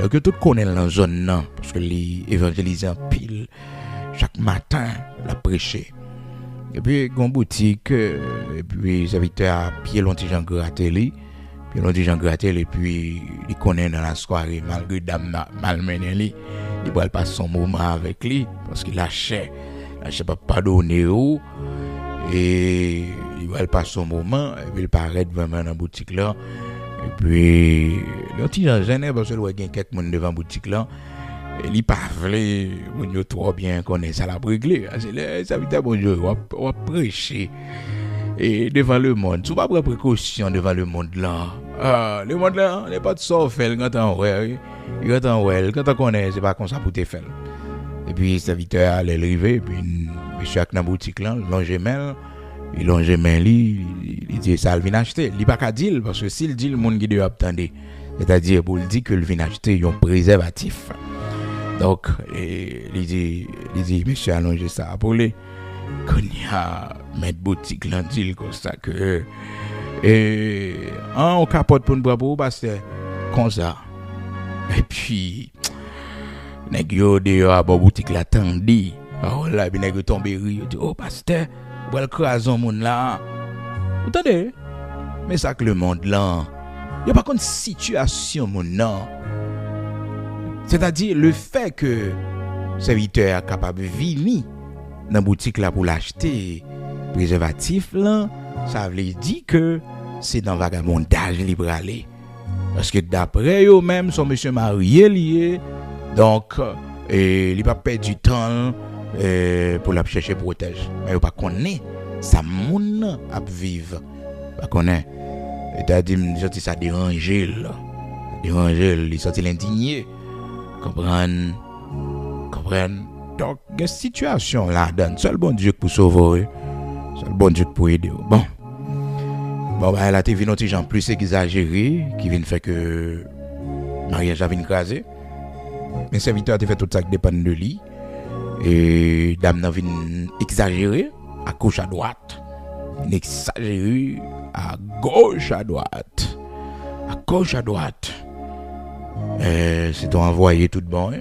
Donc tout connaît dans la zone là parce que les évangélisent en pile chaque matin la prêcher. Et puis gon boutique et puis serviteur à pied lonti Jean Gratel, et puis il connaît dans la soirée malgré dame malmené lui, il va passer son moment avec lui parce qu'il lâchait pas pardonner et il va passer son moment et puis il paraît vraiment dans la boutique là et puis le petit Jean gêné parce que il y a quelques monde devant la boutique là et il pas veut on trop bien connaît ça la régler c'est ça vite bon Dieu on prêcher et devant le monde tu pas prendre précaution devant le monde là le monde là n'est pas de ça faire quand on quand on connaît c'est pas comme ça pour te faire. Et puis serviteur allait arriver puis monsieur dans boutique là longe main il dit ça il vient acheter il pas qu'à dire parce que s'il dit le monde qui doit attendre c'est-à-dire pour le dire que il vient acheter un préservatif donc il dit monsieur allonge ça pour lui qu'on y a mettre boutique là dit comme ça que on capote pour une bravo parce que comme ça et puis nèg yo dehors à boutique là tandi là bi nèg tomber rire dit oh pasteur wel crason moun là vous entendez mais ça que le monde là y a pas contre situation moun non c'est-à-dire le fait que serviteur est capable venir dans boutique là pour l'acheter préservatif là ça veut dire que c'est dans vagabondage libre aller parce que d'après eux même son monsieur marié lié donc il pas perdre du temps pour la chercher protège mais il pas connaît ça moun a vivre pas connaît et t'as dit ça déranger dérangé, il senti indigné. Comprendre. Donc, il y a une situation là-dedans. Seul bon Dieu pour sauver. Seul bon Dieu pour aider. Bon, elle a été une autre gens plus exagéré qui vient faire que mariage a écrasé. Mais serviteur a fait tout ça qui dépend de lui. Et dame n'a vient exagérer à gauche à droite. Exagéré à gauche à droite. À gauche à droite. C'est envoyé tout bon.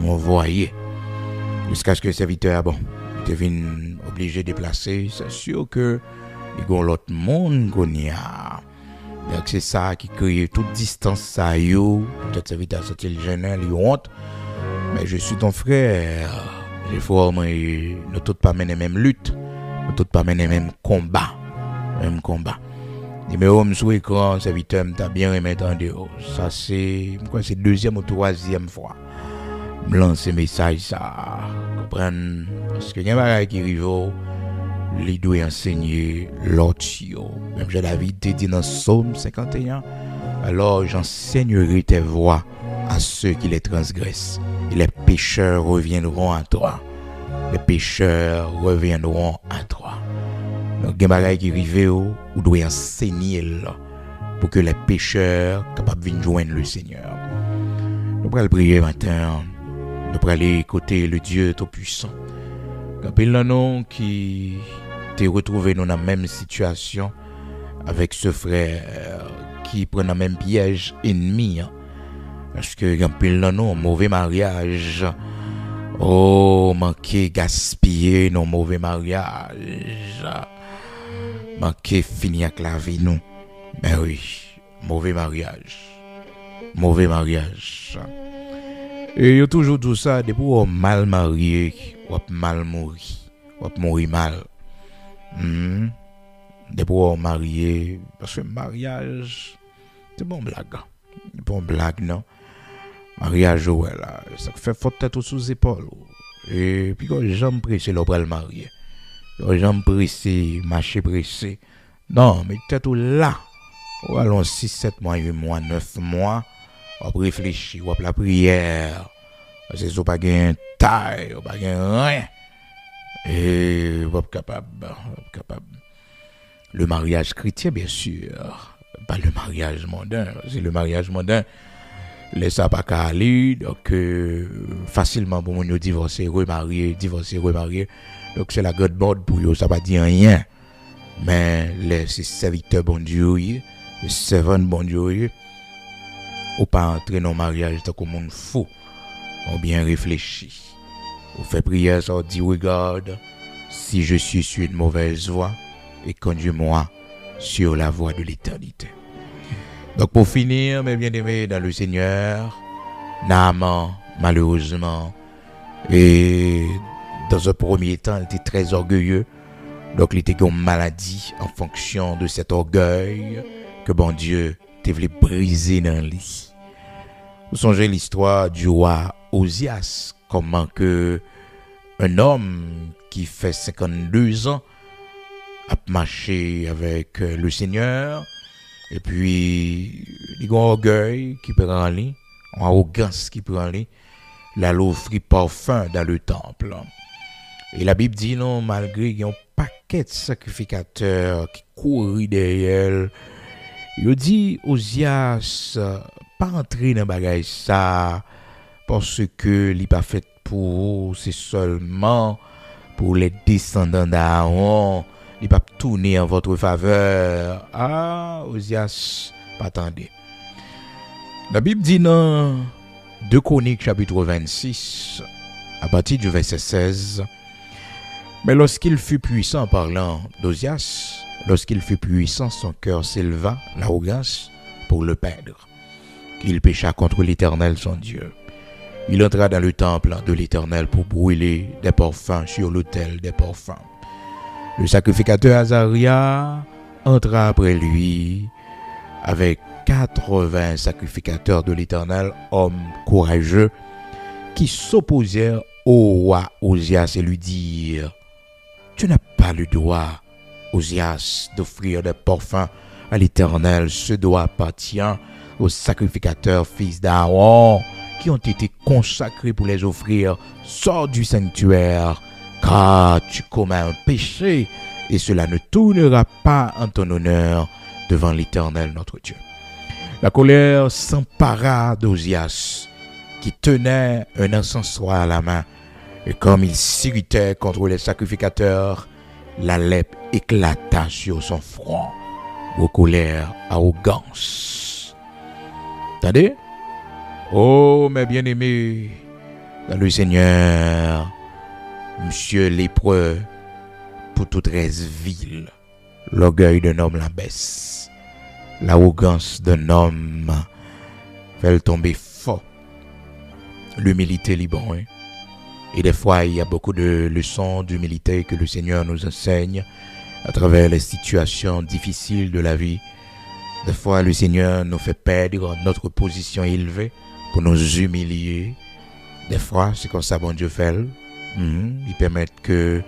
Envoyé. Jusqu'à ce que le serviteur était obligé de déplacer. C'est sûr que il y a l'autre monde qu'on y a. Donc c'est ça qui crée toute distance ça yo. Peut-être serviteur sorti le gênant, il honte. Mais je suis ton frère. Il faut nous tous pas mener même lutte. Nous tous pas mener même combat. Mais homme sur écran, serviteur t'a bien remettre en dehors. Ça c'est deuxième ou troisième fois. Me lancer message ça. Comprendre parce que y a bagay qui arrive. Il doit enseigner l'autre. Même David te dit dans Psaume 51, alors j'enseignerai tes voies à ceux qui les transgressent, et les pécheurs reviendront à toi. Les pécheurs reviendront à toi. Donc, il y a des choses qui arrivent, ou doit enseigner là, pour que les pécheurs soient capables de joindre le Seigneur. Nous allons prier matin, nous allons aller écouter le Dieu Tout-Puissant. Quand nous qui t'es retrouvé dans la même situation avec ce frère qui prend le même piège ennemi. Parce que quand nous mauvais mariage, manquer gaspiller nos mauvais mariage, manquer finir avec la vie nous. Ben oui, mauvais mariage. Et il y a toujours tout ça, depuis qu'on mal marié, ou mal mourir, ou mourir mal. Depuis qu'on marié, parce que mariage, c'est bon blague, non? Mariage, ouais, là, ça fait faute tête sous les épaules. Et puis quand j'aime pressé, là, pour le marier. Quand j'aime pressé, marcher pressé. Non, mais tête là, ou allons 6, 7 mois, 8 mois, 9 mois. On réfléchir, on la prière. C'est ça, pas gain taille, pas gain rien. Et on capable. Le mariage chrétien, bien sûr. Pas le mariage mondain. C'est le mariage mondain. Laisse ça pas qu'à aller. Donc, facilement, pour nous divorcer, remarier. Donc, c'est la God mode pour eux. Ça va dire rien. Mais les serviteurs, bon Dieu, les servants, bon Dieu, ou pas entrer dans le mariage tant qu'on monde fou, on bien réfléchi. On fait prière, ça dit regarde, si je suis sur une mauvaise voie, et conduis-moi sur la voie de l'éternité. Donc pour finir, mes bien-aimés dans le Seigneur, Naaman, malheureusement, et dans un premier temps, il était très orgueilleux. Donc il était une maladie en fonction de cet orgueil que bon Dieu te voulait briser dans lui. Vous songez l'histoire du roi Osias, comment que un homme qui fait 52 ans a marché avec le Seigneur, et puis il y a un orgueil qui prend lui, une arrogance qui prend lui, la l'offrit parfum dans le temple. Et la Bible dit non, malgré qu'il y a un paquet de sacrificateurs qui courent derrière, il dit Osias pas entrer dans bagage ça parce que il pas fait pour c'est seulement pour les descendants d'Aaron, il pas tourner en votre faveur. Ah, Osias, pas attendez. La Bible dit dans 2 Chroniques chapitre 26 à partir du verset 16. Mais lorsqu'il fut puissant, parlant d'Osias, lorsqu'il fut puissant, son cœur s'éleva, l'arrogance, pour le perdre. Il pécha contre l'Éternel, son Dieu. Il entra dans le temple de l'Éternel pour brûler des parfums sur l'autel des parfums. Le sacrificateur Azaria entra après lui avec 80 sacrificateurs de l'Éternel, hommes courageux, qui s'opposèrent au roi Osias et lui dirent: tu n'as pas le droit, Osias, d'offrir des parfums à l'Éternel. Ce droit appartient aux sacrificateurs fils d'Aaron qui ont été consacrés pour les offrir, sors du sanctuaire, car tu commets un péché et cela ne tournera pas en ton honneur devant l'Éternel notre Dieu. La colère s'empara d'Ozias, qui tenait un encensoir à la main, et comme il s'irritait contre les sacrificateurs, la lèpre éclata sur son front. Aux colère, arrogance. Attendez? Oh, mes bien-aimés, dans le Seigneur, Monsieur lépreux, pour toute race vile, l'orgueil d'un homme la baisse, l'arrogance d'un homme fait le tomber fort, l'humilité libre. Hein? Et des fois, il y a beaucoup de leçons d'humilité que le Seigneur nous enseigne à travers les situations difficiles de la vie. Des fois, le Seigneur nous fait perdre notre position élevée pour nous humilier. Des fois, c'est comme ça bon Dieu fait. Il permet que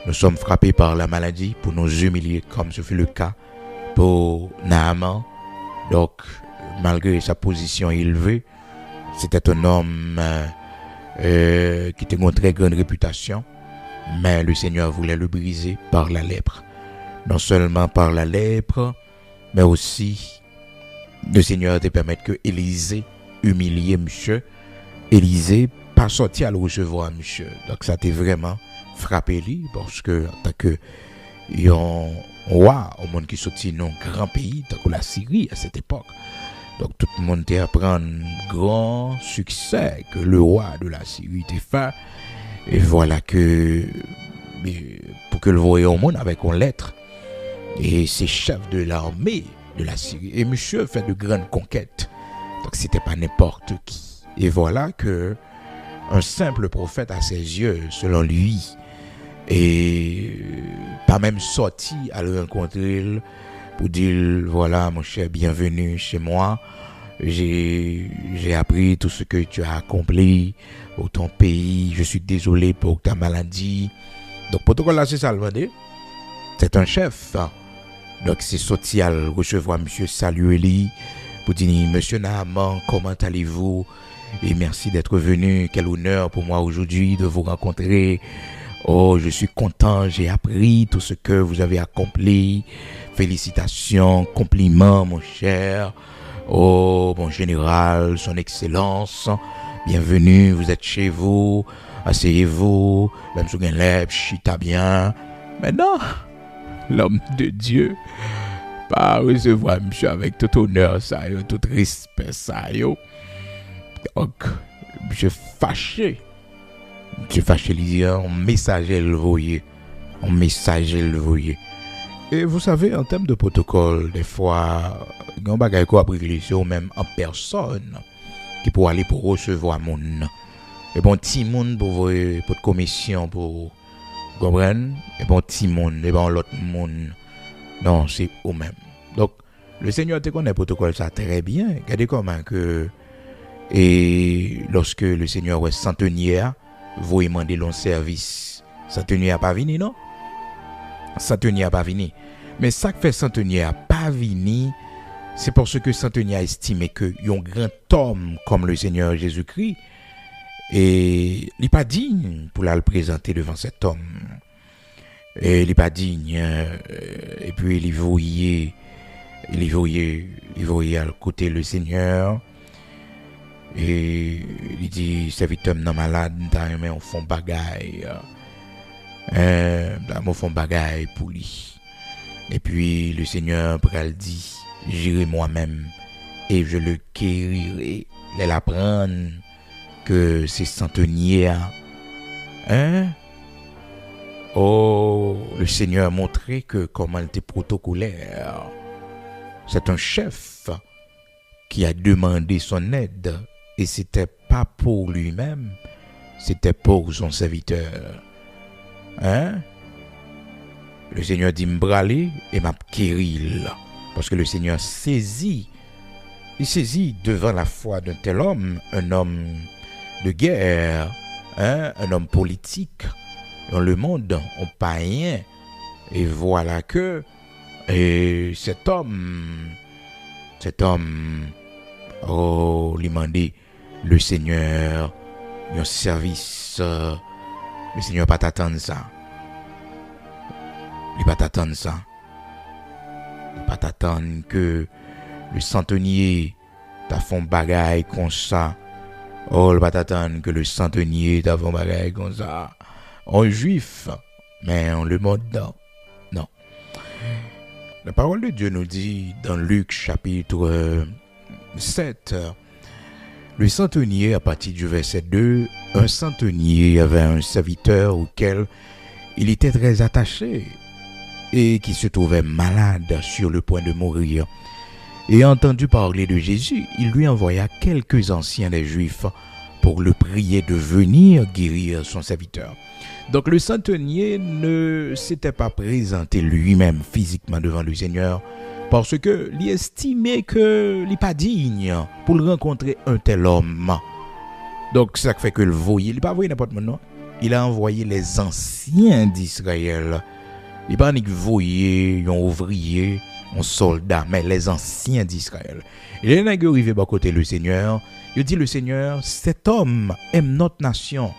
nous sommes frappés par la maladie pour nous humilier, comme ce fut le cas pour Naaman. Donc, malgré sa position élevée, c'était un homme qui avait une très grande réputation, mais le Seigneur voulait le briser par la lèpre. Non seulement par la lèpre, mais aussi le Seigneur te permettre que Élisée humilie monsieur. Élisée pas sorti à le recevoir monsieur. Donc ça t'a vraiment frappé lui, parce que en tant que un roi au monde qui sorti dans un grand pays, tant que la Syrie à cette époque. Donc tout le monde t'a appris un grand succès que le roi de la Syrie t'a fait. Et voilà que pour que le voyait au monde avec une lettre. Et c'est chef de l'armée de la Syrie. Et monsieur fait de grandes conquêtes. Donc c'était pas n'importe qui. Et voilà que un simple prophète à ses yeux, selon lui, et pas même sorti à le rencontrer pour dire voilà mon cher, bienvenue chez moi. J'ai appris tout ce que tu as accompli au ton pays. Je suis désolé pour ta maladie. Donc protocole là c'est ça le vendé. C'est un chef. Donc c'est sorti à recevoir monsieur Salueli pour dire monsieur Naaman, comment allez-vous? Et merci d'être venu. Quel honneur pour moi aujourd'hui de vous rencontrer. Oh, je suis content, j'ai appris tout ce que vous avez accompli. Félicitations, compliments mon cher. Oh, mon général, son excellence. Bienvenue, vous êtes chez vous. Asseyez-vous. Même si vous avez l'air, chita bien. Mais non, l'homme de Dieu, pas recevoir monsieur avec tout honneur, ça, tout respect, ça, yo. Donc, je fâché. Je fâché, il dit, un messager le voyait. Un messager le voyait. Et vous savez, en termes de protocole, des fois, il y a un bagage qu'on a privilégié ou même en personne qui pour aller pour recevoir mon. Et bon, petit monde pour votre commission, pour comprendre. Et bon, petit monde, et bon, l'autre monde. Non, c'est eux même. Donc, le Seigneur te connaît le protocole ça très bien. Regardez comment que. Et lorsque le Seigneur est centenière, vous demandez long service. Centenière pas venu, non? Centenière pas venu. Mais ça que fait centenière pas venu, c'est parce que centenière estime que un grand homme comme le Seigneur Jésus-Christ, et il n'est pas digne pour le présenter devant cet homme. Et il n'est pas digne. Et puis il voyait à côté le Seigneur. Et il dit, serviteur non malade, mais on fait bagaille. On fait bagaille pour lui. Et puis le Seigneur pral dit, j'irai moi-même et je le guérirai. Il apprendre que c'est centenière. Oh, le Seigneur a montré que comment il était protocolaire. C'est un chef qui a demandé son aide. Et c'était pas pour lui-même, c'était pour son serviteur. Le Seigneur dit m'braler et m'a guéri. Parce que le Seigneur saisit devant la foi d'un tel homme, un homme de guerre, un homme politique dans le monde, un païen. Et voilà que cet homme Oh, il demandé le Seigneur un service. Le Seigneur pas t'attendre ça. Il pas t'attendre ça. Il pas t'attendre que le centenier t'a fait bagaille comme ça. Oh, il pas t'attendre que le centenier t'a fait bagaille comme ça. On juif, mais on le mode non. La parole de Dieu nous dit dans Luc chapitre 7, le centenier, à partir du verset 2, un centenier avait un serviteur auquel il était très attaché et qui se trouvait malade sur le point de mourir. Ayant entendu parler de Jésus, il lui envoya quelques anciens des Juifs pour le prier de venir guérir son serviteur. Donc le centenier ne s'était pas présenté lui-même physiquement devant le Seigneur parce que il estimait que il n'est pas digne pour rencontrer un tel homme. Donc ça fait que le voyait, il n'a pas envoyé n'importe quoi, il a envoyé les anciens d'Israël. Il n'a pas envoyé un ouvrier, un soldat, mais les anciens d'Israël. Il est arrivé à côté le Seigneur. Il dit le Seigneur, cet homme aime notre nation.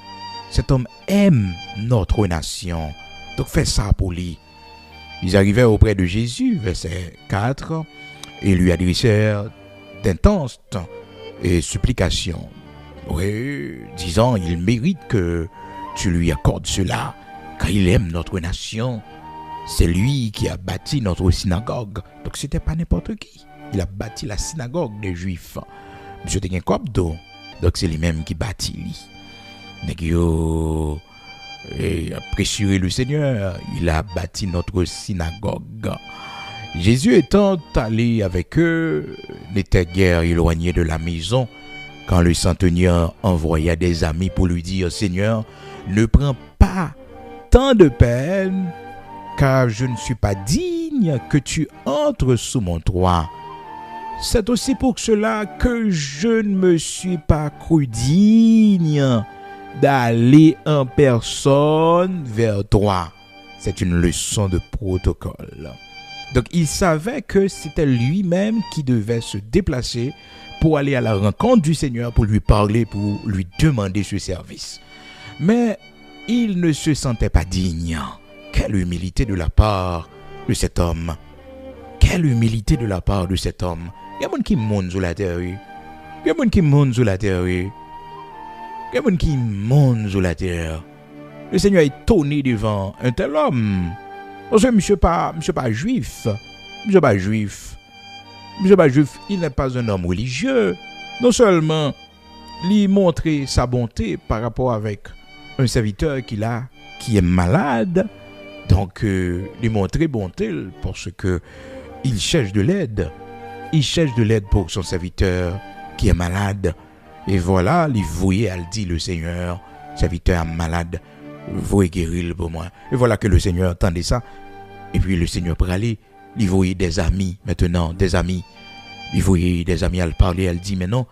Cet homme aime notre nation. Donc fais ça pour lui. Ils arrivaient auprès de Jésus, verset 4, et lui adressèrent d'intenses supplications. Oui, disant, il mérite que tu lui accordes cela, car il aime notre nation. C'est lui qui a bâti notre synagogue. Donc c'était pas n'importe qui. Il a bâti la synagogue des Juifs. Monsieur Tegen Kobdo. Donc c'est lui-même qui bâtit lui. Et a pressuré le Seigneur, il a bâti notre synagogue. Jésus étant allé avec eux, n'était guère éloigné de la maison, quand le centenier envoya des amis pour lui dire, Seigneur, ne prends pas tant de peine, car je ne suis pas digne que tu entres sous mon toit. C'est aussi pour cela que je ne me suis pas cru digne d'aller en personne vers toi. C'est une leçon de protocole. Donc il savait que c'était lui-même qui devait se déplacer pour aller à la rencontre du Seigneur, pour lui parler, pour lui demander ce service. Mais il ne se sentait pas digne. Quelle humilité de la part de cet homme. Quelle humilité de la part de cet homme. Il y a des gens qui montent sur la terre. Il y a des gens qui montent sur la terre. Il y a des gens qui montent sur la terre. Le Seigneur est étonné devant un tel homme. Parce que monsieur pas juif. Monsieur pas juif. Monsieur pas juif, il n'est pas un homme religieux. Non seulement lui montrer sa bonté par rapport avec un serviteur qu'il a qui est malade. Donc lui montrer bonté parce que il cherche de l'aide. Il cherche de l'aide pour son serviteur qui est malade. Et voilà, il voyait, elle dit le Seigneur, serviteur malade, vous guérir pour moi. Et voilà que le Seigneur entendait ça. Et puis le Seigneur pour aller, il voyait des amis maintenant, des amis. Il voyait des amis, elle parlait, elle dit, mais non,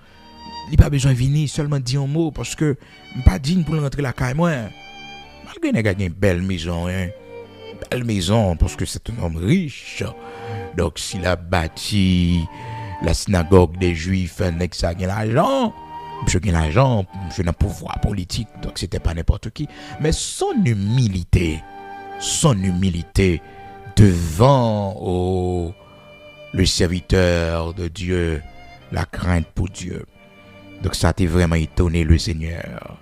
il n'a pas besoin de venir, seulement dire un mot, parce que je ne suis pas digne pour rentrer la caille, moi. Malgré qu'il a une belle maison, belle maison, parce que c'est un homme riche. Donc s'il a bâti la synagogue des Juifs, il a l'argent. Monsieur a l'argent, monsieur a un pouvoir politique, donc c'était pas n'importe qui. Mais son humilité devant le serviteur de Dieu, la crainte pour Dieu. Donc ça a vraiment étonné le Seigneur.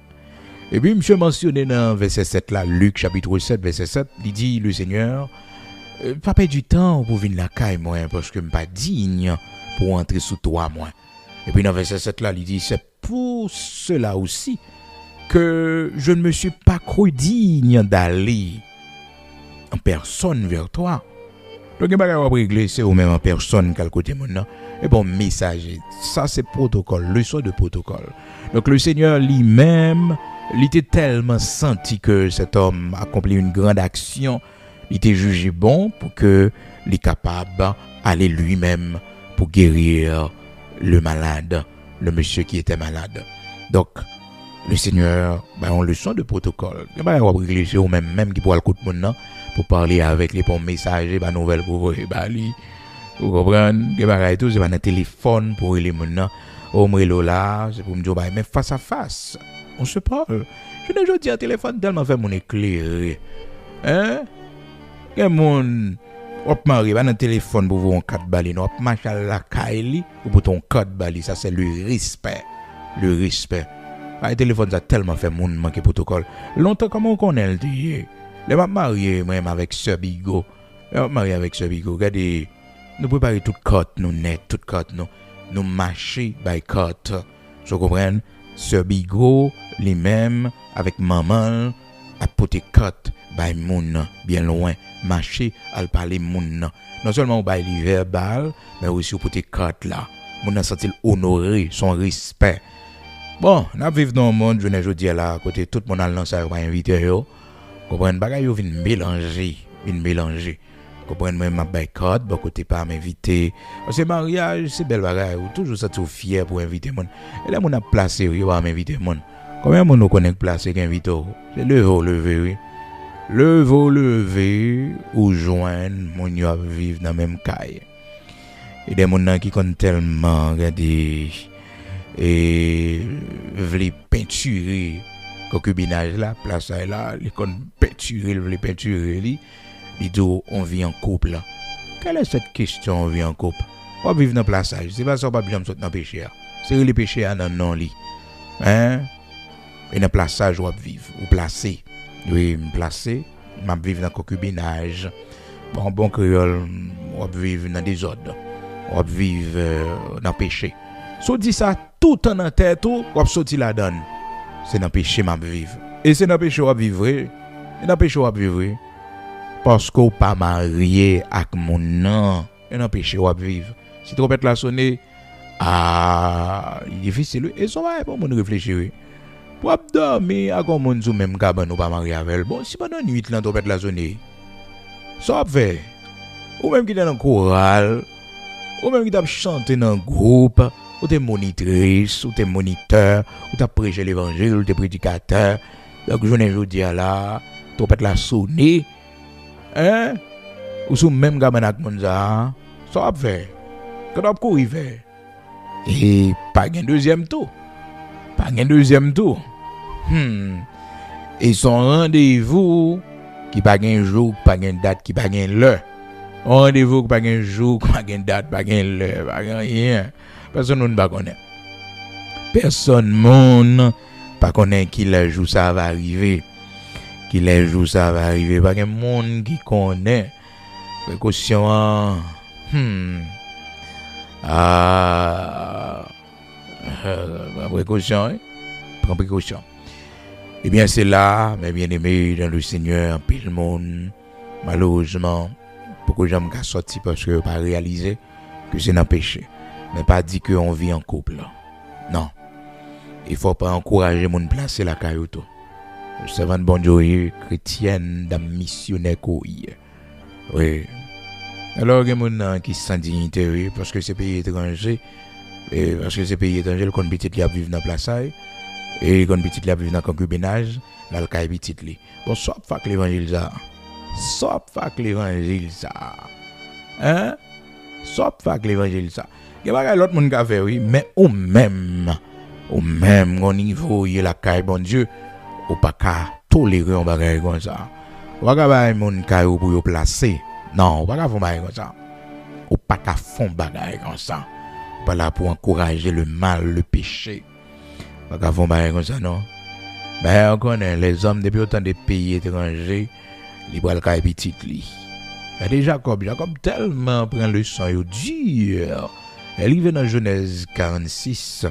Et puis monsieur mentionné dans verset 7 là, Luc chapitre 7, verset 7, il dit le Seigneur, pas perdre du temps pour venir la caille moi, parce que je ne suis pas digne pour entrer sous toi moi. Et puis dans verset 7 là, il dit, c'est pour cela aussi que je ne me suis pas cru digne d'aller en personne vers toi. Donc, il n'y a pas de régler, c'est au même en personne qu'à côté maintenant. Et bon, messager, ça c'est protocole, leçon de protocole. Donc, le Seigneur lui-même, il était tellement senti que cet homme accomplit une grande action. Il était jugé bon pour qu'il soit capable d'aller lui-même pour guérir le malade, le monsieur qui était malade. Donc, le Seigneur, on leçon de protocole. Il n'y a pas de régler, c'est au même qui pourra le coup de monde pour parler avec les bons messagers, les nouvelles pour lui. Vous comprenez? Il n'y a pas de téléphone pour les gens au Mrelo là, c'est pour me dire, bah, mais face à face, on se parle. Je ne dis un téléphone tellement fait mon éclairé. Hein? Quel monde, on marie, pas un téléphone pour vous en 4 balles, on marche à la caille, ou pour ton 4 balles, ça c'est le respect. Le respect. Le téléphone, ça tellement fait mon manquer protocole. Longtemps, comment on connaît le dit? Les m'a marié, moi, avec Sir Bigo. Les m'a marié avec Sir Bigo. Regardez, nous préparons toute cote, nous net, toute cote, nous marcher by cote. Je comprends? Sir Bigo, lui-même, avec maman, a poté cote by moun, bien loin. Marcher, à parler moun. Non seulement by les verbal, mais aussi au poté cote là. Moun a senti honorer son respect. Bon, nous vivons dans un monde, je ne dis là, à côté tout le monde a lancé à inviter yo. Comprenez, bagay yo vinn mélanger. Comprenez, moi ma boycott, bon côté pas m'inviter. Parce que mariage, c'est belle bagay, ou toujours ça tout fier pour inviter monde. Et là mon a placé yo va m'inviter monde. Combien monde nous connaît placer qu'invite? C'est lever oui. Lever ou joindre mon yo vivre dans même caille. Et des monde qui connaissent tellement regarder et vle peinturer concubinage là place là les kon peinturer vle peinturer li dit on vit en couple là. Quelle est cette question on vit en couple? On vivre dans plaçage, c'est pas ça pas bien sortir dans péché. C'est les péchés dans non li. Hein? Et dans plaçage on vivre ou placer. Oui, me placer, m'a vivre dans concubinage. Bon créole, on vivre dans désordre. On vivre dans péché. So dit ça tout en tête ou sorti la donne. C'est dans péché m'a vivre. Et c'est dans péché ou vivre. Et dans péché ou vivre parce qu'on pas marié avec mon nom. Et dans péché ou vivre. Si trompette la sonner difficile et ça va pour mon réfléchir. Pour dormir avec un monde sous même cabane ou pas marié avec. Bon, si pendant nuit là trompette la sonner. Ça fait ou même qui dans un choral ou même qui t'a chanté dans un groupe. Ou t'es monitrice, ou t'es moniteur, ou t'as prêché l'évangile, ou t'es prédicateur. Donc, je ne dis là, tu peux la sonner. Hein? Ou sous même gamin avec mon ça va faire. Quand on courir faire. Et pas un deuxième tour. Et son rendez-vous, qui pas un jour, pas une date, qui pas une l'heure. Rendez-vous, qui pas un jour, pas une date, pas une l'heure, pas rien. Personne ne connaît. Personne ne connaît qui le jour ça va arriver. Qui le jour ça va arriver. Pas de monde qui connaît. Précaution. Précaution. Prends précaution. Eh bien, c'est là, mes bien-aimés, dans le Seigneur, pile le monde, malheureusement, beaucoup de gens m'ont sorti parce que pas réalisé que c'est un péché. Mais pas dit qu'on vit en couple. Non. Il faut pas encourager mon placer la caillouto. Servant bon Dieu chrétienne d'un missionnaire couille. Oui. Alors il y a des gens qui sont dignité oui, parce que c'est pays étranger et parce que c'est pays étranger le kon petit li a vivre dans plaçage et kon petit li a vivre dans concubinage dans le caille petit li. Bon soit fac l'évangile ça. Soit fac l'évangile ça. Hein? Soit fac l'évangile ça. Il y a l'autre monde qui a fait, oui, mais au même, au niveau, il y a la caille, bon Dieu, ou pas qu'à tolérer un bagage comme ça. Ou pas qu'à faire un caille pour placer. Non, ou pas qu'à faire un bagage comme ça. Ou pas qu'à faire un bagage comme ça. Pas là pour encourager le mal, le péché. Ou pas qu'à faire un bagage comme ça, non. Ben, on connaît les hommes depuis autant de pays étrangers, ils boivent le caille petit, li. Et Jacob tellement prend le sang, il dit, elle y vient dans Genèse 46.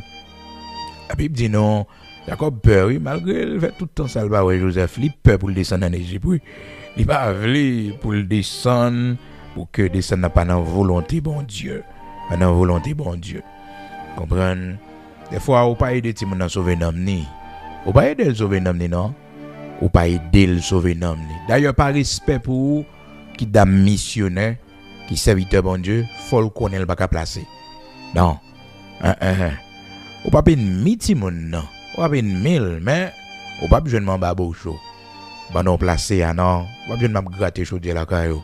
La Bible dit non, Jacob peur, oui, malgré le fait tout le temps ça le ouais Joseph, il peur pour le descendre en Égypte, oui. Il pas voulu pour le descendre, pour que descendre n'a pas dans volonté bon Dieu. Pas dans volonté bon Dieu. Comprendre? Des fois, on pas aider Timon à sauver l'homme ni. On pas aider le sauver l'homme ni, non? On pas aider le sauver l'homme ni. D'ailleurs, par respect pour qui dame missionnaire, qui serviteur bon Dieu, faut le connaître pas qu'à placer. Non. Ou pas une Timon non. Ou pas une 1000 mais ou pas besoin de babo chaud. Ba non placer non. Ou pas besoin de gratter chaud de la caillou.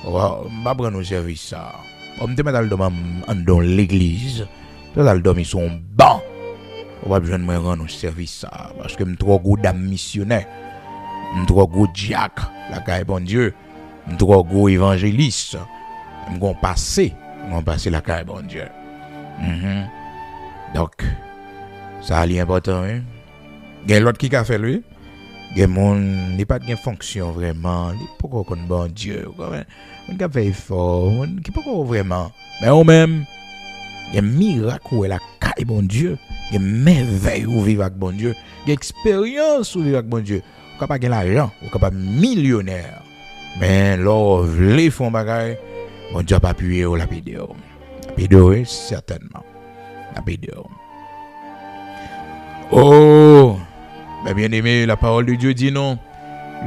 Ou pas prendre au service ça. On me mettre dans l'église Ça le dormi son banc. On va besoin de me rendre service ça parce que me trop gros dame missionnaire. Me trop gros diacre la caille bon Dieu. Me trop gros évangéliste. Me gon passer la caille bon Dieu. Donc ça est important hein. Il y a l'autre qui a fait lui. Il n'est pas de fonction vraiment. Il n'est pas qu'on bon Dieu. On a fait effort. Il n'est pas vraiment. Mais au même, il y a un miracle où la caille bon Dieu. Il y a une merveille où vivre avec bon Dieu. Il y a une expérience où vivre avec bon Dieu. On ne peut pas gagner l'argent. On ne peut pas être millionnaire. Mais là, les fonds bagaille, bon Dieu n'a pas pu la vidéo. La vidéo, certainement. La vidéo. Oh! Mais bien aimé, la parole de Dieu dit non.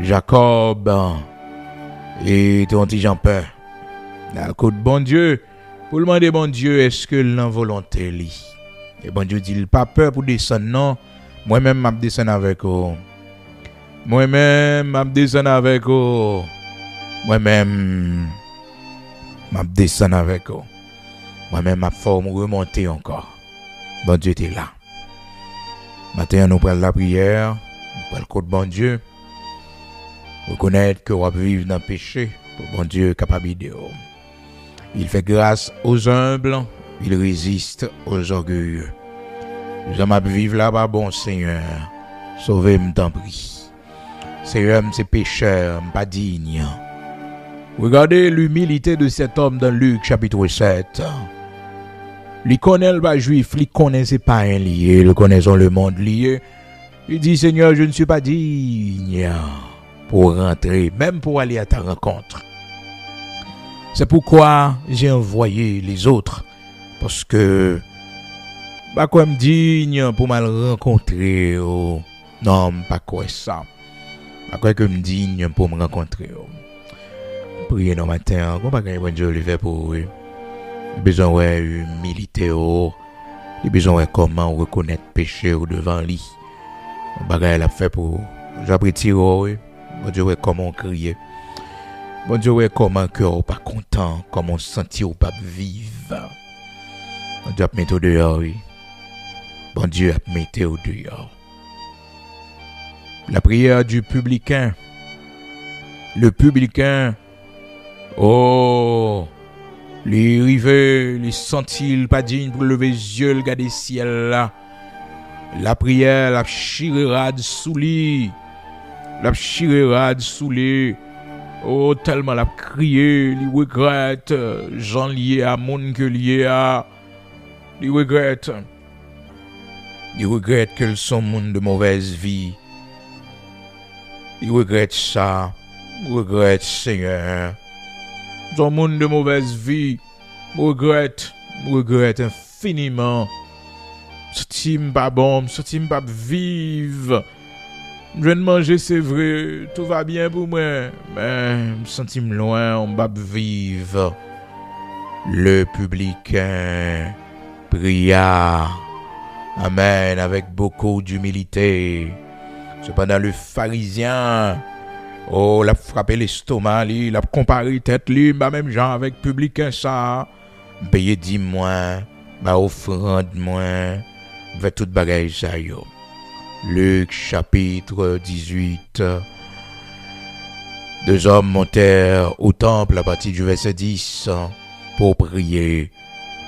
Jacob et ton petit Jean-Père. Écoute, bon Dieu, pour le demander bon Dieu, est-ce que l'envolonté lit? Et bon Dieu dit, il pas peur pour descendre, non. Moi-même, je descends avec vous. Moi-même, je descends avec vous. Moi-même, je descends avec vous. Moi-même, je forme remonter encore. Bon Dieu était là. Maintenant, nous prenons la prière, nous prenons le code bon Dieu, reconnaître que on va vivre dans le péché, pour bon Dieu capable de. Il fait grâce aux humbles, il résiste aux orgueilleux. Nous allons vivre là-bas, bon Seigneur, sauvez-moi, t'en prie. Seigneur, c'est pécheur, pas digne. Regardez l'humilité de cet homme dans Luc chapitre 7. Il connaît le bas juif, il connaît ses parents liés, il connaît le monde lié. Il dit, Seigneur, je ne suis pas digne pour rentrer, même pour aller à ta rencontre. C'est pourquoi j'ai envoyé les autres, parce que, pas quoi me digne pour mal rencontrer, oh. Non, pas quoi ça. Pas quoi que me digne pour me rencontrer, oh. Priez dans matin, comment pas bon Dieu le fait pour eux. Besoin ouais humilité il besoin comment reconnaître péché devant lui bagaille l'a fait pour j'apprécie bon Dieu ouais comment crier bon Dieu ouais comment cœur pas content comment sentir ou pas vivre bon Dieu a mettre au dehors oui bon Dieu a mettre au dehors la prière du publicain le publicain oh les rivets, les sentis, pas digne pour lever les yeux, regarder le ciel là. La prière, la chirérade sous lit. La chirérade sous lit. Oh, tellement la crié, il regrette. Jean lié à monde que lié à. Il regrette. Il regrette qu'ils sont monde de mauvaise vie. Il regrette ça. Il regrette, Seigneur. Dans le monde de mauvaise vie, je regrette infiniment. Je ne pas bon, je ne pas vivre. Je viens de manger, c'est vrai, tout va bien pour moi, mais je me sens loin, on va vivre. Le publicain pria, amen, avec beaucoup d'humilité. Cependant, le pharisien, oh, l'a frappé l'estomac, l'a comparé tête, même gens avec publicain ça. Payer 10 mois, offrande moins, fait tout bagage ça yo. Luc chapitre 18. Deux hommes montèrent au temple à partir du verset 10 pour prier.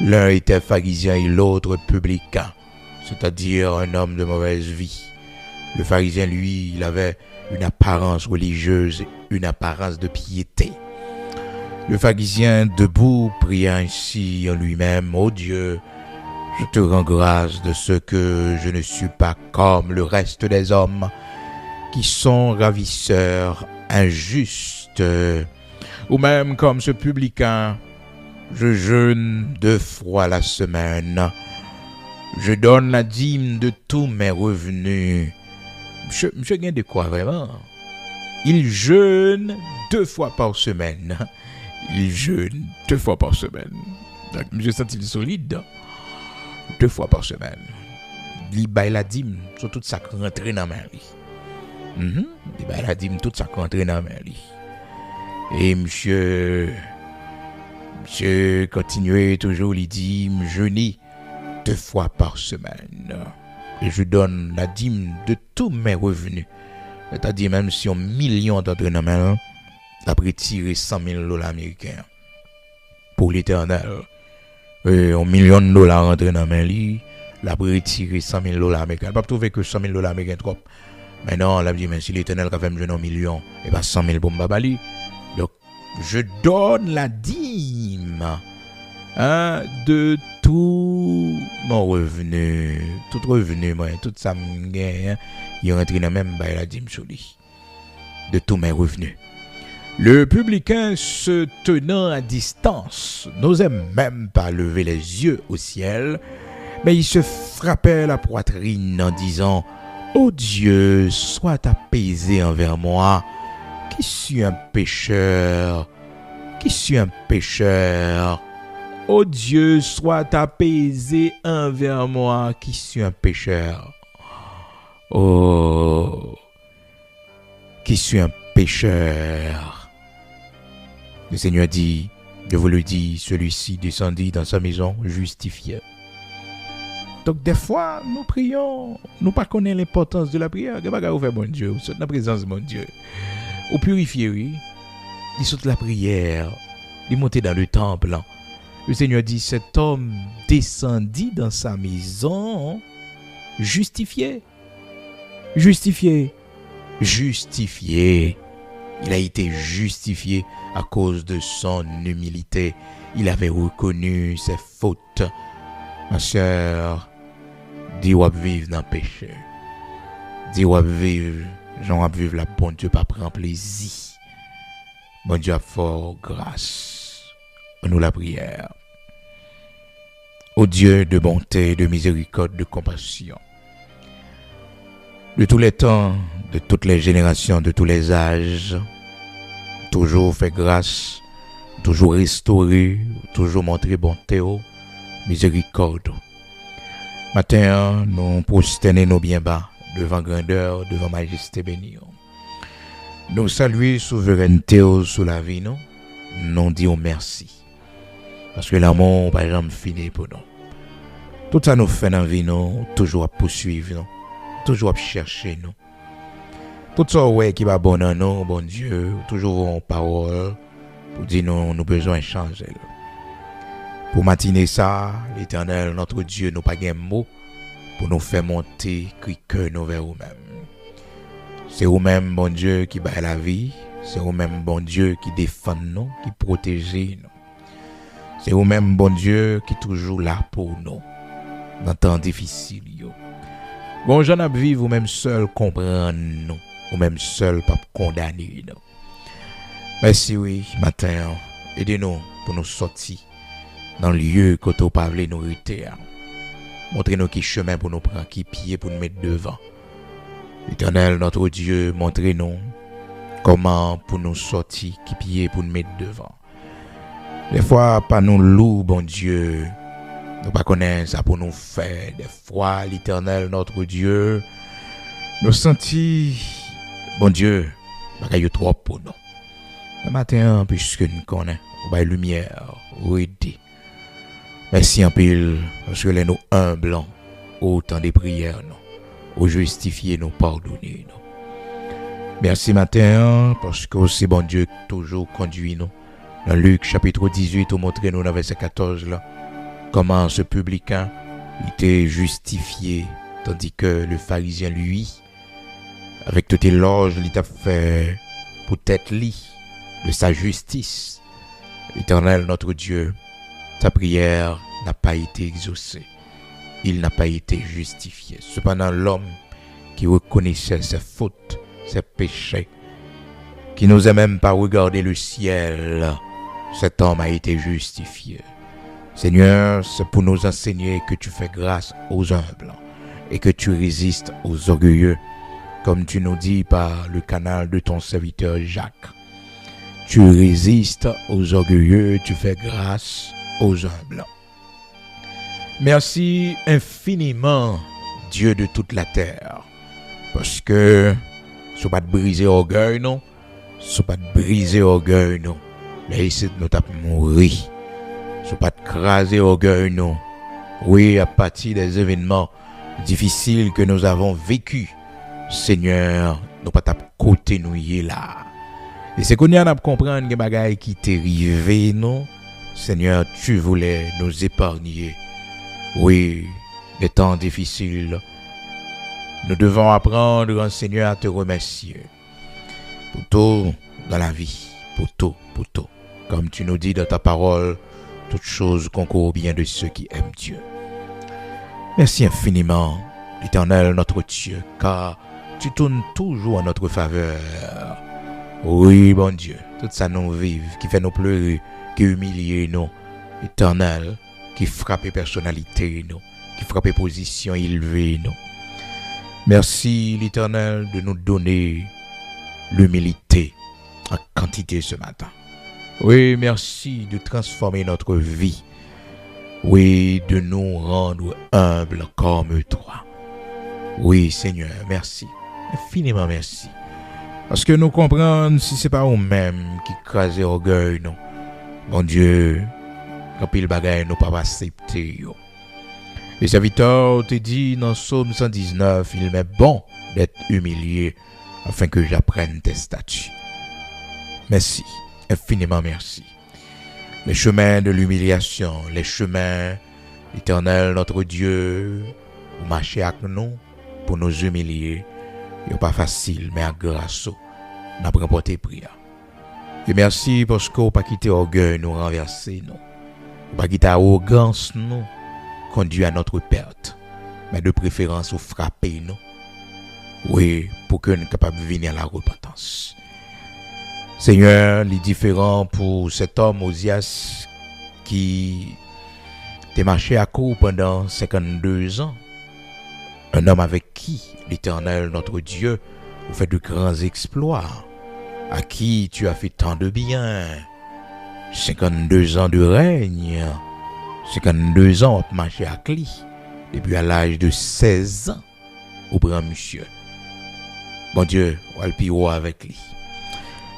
L'un était pharisien et l'autre publicain, c'est-à-dire un homme de mauvaise vie. Le pharisien, lui, il avait une apparence religieuse, une apparence de piété. Le pharisien debout pria ainsi en lui-même, ô Dieu, je te rends grâce de ce que je ne suis pas comme le reste des hommes qui sont ravisseurs, injustes, ou même comme ce publicain. Je jeûne 2 fois la semaine. Je donne la dîme de tous mes revenus. Monsieur gagne de quoi vraiment? Il jeûne 2 fois par semaine. Il jeûne 2 fois par semaine. Donc, monsieur sent-il solide? 2 fois par semaine. Il baille la dîme sur toute sa rentrée dans ma vie. Il baille la dîme toute sa rentrée dans ma vie. Et monsieur continuait toujours, il dit, jeûner 2 fois par semaine. Et je donne la dîme de tous mes revenus. C'est-à-dire même si on million d'entraînements, après tirer 100 000 dollars américains pour l'Éternel. Et $1 million rentré dans main li, la retirer 100 000 dollars américains. Pas trouver que 100 000 dollars américains trop. Mais non, la dit mais si l'Éternel a fait me jeune 1 million, et pas 100 000 pour m'babali. Donc je donne la dîme de tout mon revenu, tout revenu moi, tout ça me gagne, il rentre dans même bail la dîme sur lui. De tous mes revenus. Le publicain se tenant à distance n'osait même pas lever les yeux au ciel, mais il se frappait la poitrine en disant « Ô Dieu, sois apaisé envers moi, qui suis un pécheur, qui suis un pécheur. Ô Dieu, sois apaisé envers moi, qui suis un pécheur. Oh, qui suis un pécheur. » Le Seigneur dit, je vous le dis, celui-ci descendit dans sa maison justifié. Donc des fois, nous prions, nous ne connaissons pas l'importance de la prière. Que bagarre fait bon Dieu, c'est la présence de mon Dieu. Au purifier, oui, il saute la prière, il monte dans le temple. Le Seigneur dit, cet homme descendit dans sa maison justifié. Justifié. Justifié. Il a été justifié à cause de son humilité. Il avait reconnu ses fautes. Ma sœur, dis ou vivre dans le péché. Dis ou vivre, j'en vivre la bonne Dieu pas prendre plaisir. Bon Dieu a fort grâce. Nous la prière. Ô Dieu de bonté, de miséricorde, de compassion. De tous les temps, de toutes les générations, de tous les âges, toujours fait grâce, toujours restauré, toujours montré bonté, miséricorde. Matin, nous prosternons nos bien bas devant grandeur, devant majesté bénie. Nous saluons souveraineté sur la vie, nous disons merci. Parce que l'amour, par exemple, finit pour nous. Tout ça nous fait dans la vie, nous, toujours à poursuivre, nous. Toujours à chercher nous. Tout ça ouais qui va bon dans nous, bon Dieu, toujours en parole pour dire nous besoin de changer. Pour matiner ça, l'Éternel, notre Dieu, nous pas gain mot pour nous faire monter cœur nous vers nous-mêmes. C'est vous-même, bon Dieu, qui bat la vie. C'est vous-même, bon Dieu, qui défend nous, qui protège nous. C'est vous-même, bon Dieu, qui est toujours là pour nous dans temps difficile. Bon, j'en ai vu vous-même seul comprendre nous, vous-même seul pas condamner nous. Merci, oui, matin, aidez-nous pour nous sortir dans le lieu que tu pas voulu nous rester. Montrez-nous qui chemin pour nous prendre, qui pied pour nous mettre devant. L'Éternel, notre Dieu, montrez-nous comment pour nous sortir, qui pied pour nous mettre devant. Des fois, pas nous loup, bon Dieu. Nous ne connaissons pas ça pour nous faire. Des fois, l'Éternel, notre Dieu, nous sentis, bon Dieu, il y a trop pour nous. Le matin, puisque nous connaissons, on va lumière, on aider. Merci en pile, parce que nous humbles, autant des prières, nous, au justifier, nous pardonner. Nous. Merci matin, parce que c'est bon Dieu qui toujours conduit nous. Dans Luc chapitre 18, on montre nous dans verset 14 là. Comment ce publicain était justifié, tandis que le pharisien, lui, avec toute éloge, il t'a fait pour tête lit de sa justice. L'Éternel, notre Dieu, sa prière n'a pas été exaucée. Il n'a pas été justifié. Cependant, l'homme qui reconnaissait ses fautes, ses péchés, qui n'osait même pas regarder le ciel, cet homme a été justifié. Seigneur, c'est pour nous enseigner que tu fais grâce aux humbles et que tu résistes aux orgueilleux, comme tu nous dis par le canal de ton serviteur Jacques. Tu résistes aux orgueilleux, tu fais grâce aux humbles. Merci infiniment, Dieu de toute la terre, parce que ce n'est pas de briser l'orgueil, non, ce n'est pas de briser l'orgueil, non, mais ici nous t'as mouru. Ce n'est pas de craser orgueil, non. Oui, à partir des événements difficiles que nous avons vécus, Seigneur, nous pas taper côté nous y est là. Et c'est qu'on y a comprendre que bagaille qui t'est arrivé, non? Seigneur, tu voulais nous épargner. Oui, des temps difficiles. Nous devons apprendre, Seigneur, à te remercier. Pour tout dans la vie. Pour tout. Comme tu nous dis dans ta parole, toutes choses concourent bien de ceux qui aiment Dieu. Merci infiniment, l'Éternel, notre Dieu, car tu tournes toujours en notre faveur. Oui, bon Dieu, tout ça nous vive, qui fait nous pleurer, qui humilie nous. Éternel, qui frappe personnalité nous, qui frappe position élevée nous. Merci, l'Éternel, de nous donner l'humilité en quantité ce matin. Oui, merci de transformer notre vie. Oui, de nous rendre humbles comme toi. Oui, Seigneur, merci. Infiniment merci. Parce que nous comprenons si ce n'est pas nous-mêmes qui crasent orgueil, non. Bon Dieu, quand il bagaille, nous ne pouvons pas accepter. Le serviteur te dit dans Psaume 119, il m'est bon d'être humilié afin que j'apprenne tes statuts. Merci, infiniment merci. Les chemins de l'humiliation, les chemins, l'Éternel, notre Dieu, vous marchez avec nous pour nous humilier. Ce n'est pas facile, mais à grâce, nous avons remporté prière. Et merci parce que vous n'avez pas quitté l'orgueil, nous renverser, nous. Vous n'avez pas quitté l'arrogance, nous, conduit à notre perte. Mais de préférence, vous frappez, nous. Oui, pour que nous soyons capables de venir à la repentance. Seigneur, les différents pour cet homme, Osias, qui a marché à court pendant 52 ans. Un homme avec qui l'Éternel, notre Dieu, vous fait de grands exploits, à qui tu as fait tant de bien. 52 ans de règne, 52 ans à marcher à lui, depuis à l'âge de 16 ans, au grand monsieur. Bon Dieu, on va le pire avec lui.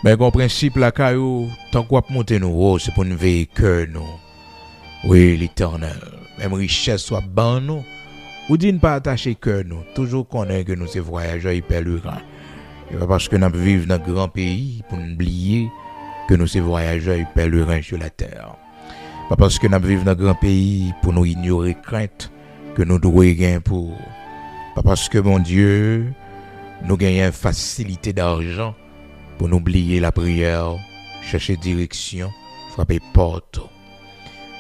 Mais le principe, la caillou, tant qu'on va monter nous haut, c'est pour nous veiller cœur nous. Oui, l'Éternel, même richesse soit ban nous, ou dit ne pas attacher cœur nous, toujours connaître que nous sommes voyageurs et pèlerins. Et pas parce que nous vivons dans un grand pays pour nous oublier que nous sommes voyageurs et pèlerins sur la terre. Pas parce que nous vivons dans un grand pays pour nous ignorer crainte que nous devons gagner pour. Pas parce que, mon Dieu, nous gagnons facilité d'argent pour nous oublier la prière, chercher direction, frapper porte.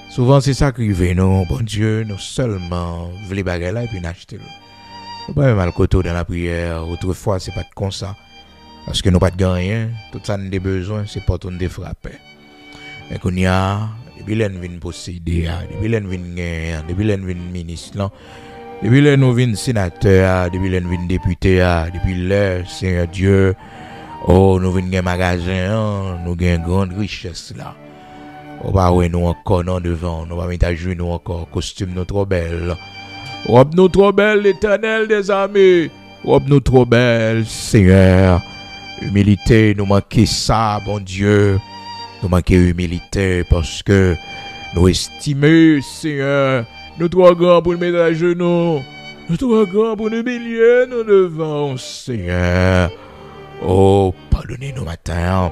Souvent, c'est ça qui arrive, non, bon Dieu, nous seulement voulons baguer là et puis n'acheter. Nous pas mal côté dans la prière. Autrefois, c'est pas comme ça. Parce que nous pas de rien. Tout ça, nous avons besoin, c'est pas tout de frapper. Mais qu'on y a, depuis l'un vient posséder, depuis l'un vient gagner, depuis l'un vient ministre, depuis l'un nous vient sénateur, depuis l'un vient député, depuis l'un, Seigneur Dieu, oh, nous venons magasin, nous avons une grande richesse là. On va voir nous encore non devant, nous va mettre à jouer nous encore, costume nous trop belle. Robe nous trop belle, l'Éternel des armées. Robe nous trop belle, Seigneur. Humilité, nous manquons ça, bon Dieu. Nous manquons humilité parce que nous estimons, Seigneur, nous trop grands pour nous mettre à genoux. Nous trop grands pour nous humilier, nous devant, Seigneur. Oh, pardonnez-nous matin,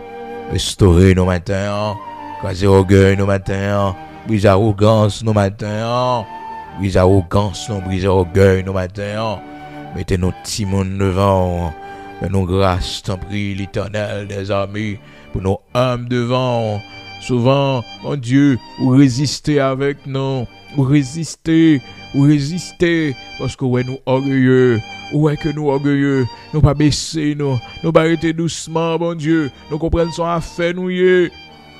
restaurez-nous matin, crasez orgueil nous matin, brisez arrogance nous matin, brisez arrogance nous, brisez orgueil nous matin, mettez nos petits mondes devant, fais-nous grâce, t'en prie, l'Éternel des armées, pour nos âmes devant. Souvent, mon Dieu, vous résistez avec nous, vous résistez, parce que ouais, nous orgueilleux. Ouais que nous orgueilleux, nous pas baisser nous pas arrêter doucement, bon Dieu, nous comprenons son affaire nous y.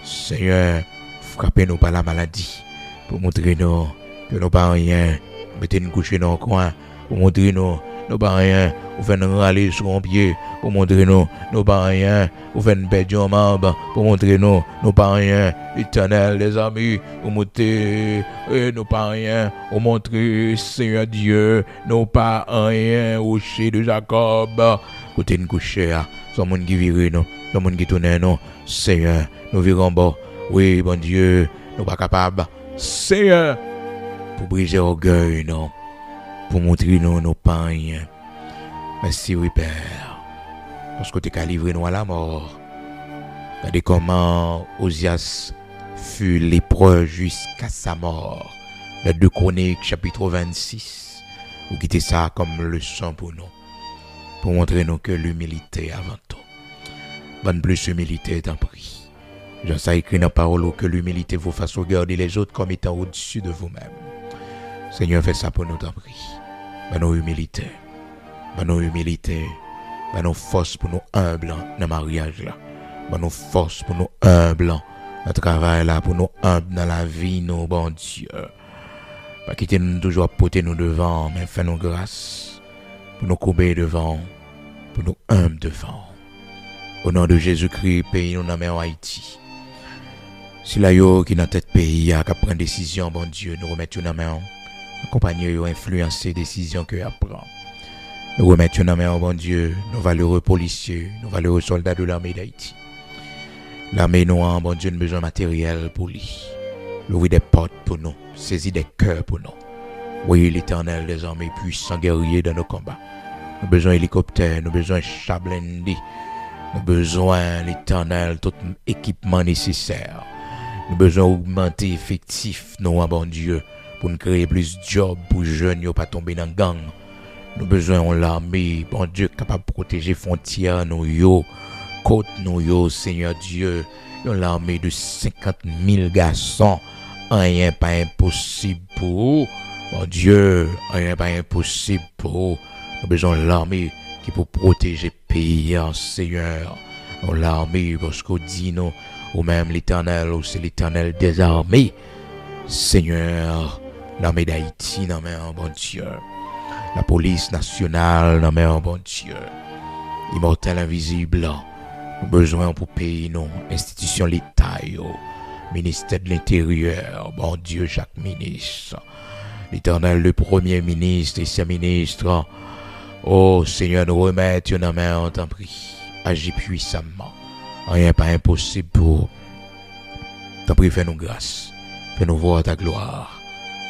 Seigneur, frappez-nous par la maladie, pour montrer nous que nous pas rien, mettez-nous coucher dans le coin, pour montrer nous pas rien, vous faites nous râler sur un pied, pour montrer nous pas rien, vous faites nous perdre un membre, pour montrer nous pas rien, l'Éternel des amis, pour montrer nous pas rien, pour montrer Seigneur Dieu, nous pas rien, rocher de Jacob, côté nous coucher, son monde qui vire nous, son monde qui tourne nous, Seigneur, nous virons bas, oui bon Dieu, nous pas capables, Seigneur, pour briser l'orgueil, non, pour montrer nous nos pains. Merci, oui, Père, parce que tu as livré nous à la mort. Regardez comment Osias fut lépreux jusqu'à sa mort. Le 2 Chroniques, chapitre 26. Vous quittez ça comme leçon pour nous, pour montrer nous que l'humilité avant tout. Bonne plus humilité, t'en prie. Jean ça écrit dans la parole que l'humilité vous fasse regarder les autres comme étant au-dessus de vous-même. Seigneur, fais ça pour nous, t'en prie. Ben nos humilités, ben nos humilités, ben nos forces pour nous humbles dans le mariage là. Ben nos forces pour nous humbles dans le travail là, pour nous humbles dans la vie, nous, bon Dieu. Pas quitter nous toujours porter nous devant, mais fais nous grâce pour nous courber devant, pour nous humbles devant. Au nom de Jésus-Christ, pays nous dans en Haïti. Si la yo qui dans tête pays a prendre décision, bon Dieu, nous remettons dans main. Accompagner yo influencer décision que a prend. Nous remettons dans main, bon Dieu, nos valeureux policiers, nos valeureux soldats de l'armée d'Haïti. L'armée noire, bon Dieu, nous besoin matériel pour lui. L'ouvrir des portes pour nous, saisir des cœurs pour nous. Oui, l'Éternel des armées puissants guerriers dans nos combats. Nous besoin d'hélicoptères, nous besoin de chars blindés. Nous besoin l'Éternel, tout équipement nécessaire. Nous besoin d'augmenter effectif, nous, bon Dieu, pour nous créer plus de jobs pour les jeunes, ne pas tomber dans le gang. Nous besoin de l'armée, bon Dieu, capable de protéger les frontières, nous, côte, nous, Seigneur Dieu. L'armée de 50 000 garçons, rien pas impossible pour bon Dieu, rien pas impossible pour nous avons besoin de l'armée qui peut protéger le pays, Seigneur. L'armée, parce qu'on dit nous, ou même l'Éternel, ou c'est l'Éternel des armées, Seigneur, l'armée d'Haïti, non mais bon Dieu, la police nationale, non mais bon Dieu, immortel invisible, nous avons besoin pour payer nos institutions l'État, ministère de l'Intérieur, bon Dieu, chaque ministre, l'Éternel, le Premier ministre et ses ministres. Oh Seigneur, nous remettons nos mains, on t'en prie. Agis puissamment. Rien pas impossible pour. T'en prie, fais-nous grâce. Fais-nous voir ta gloire.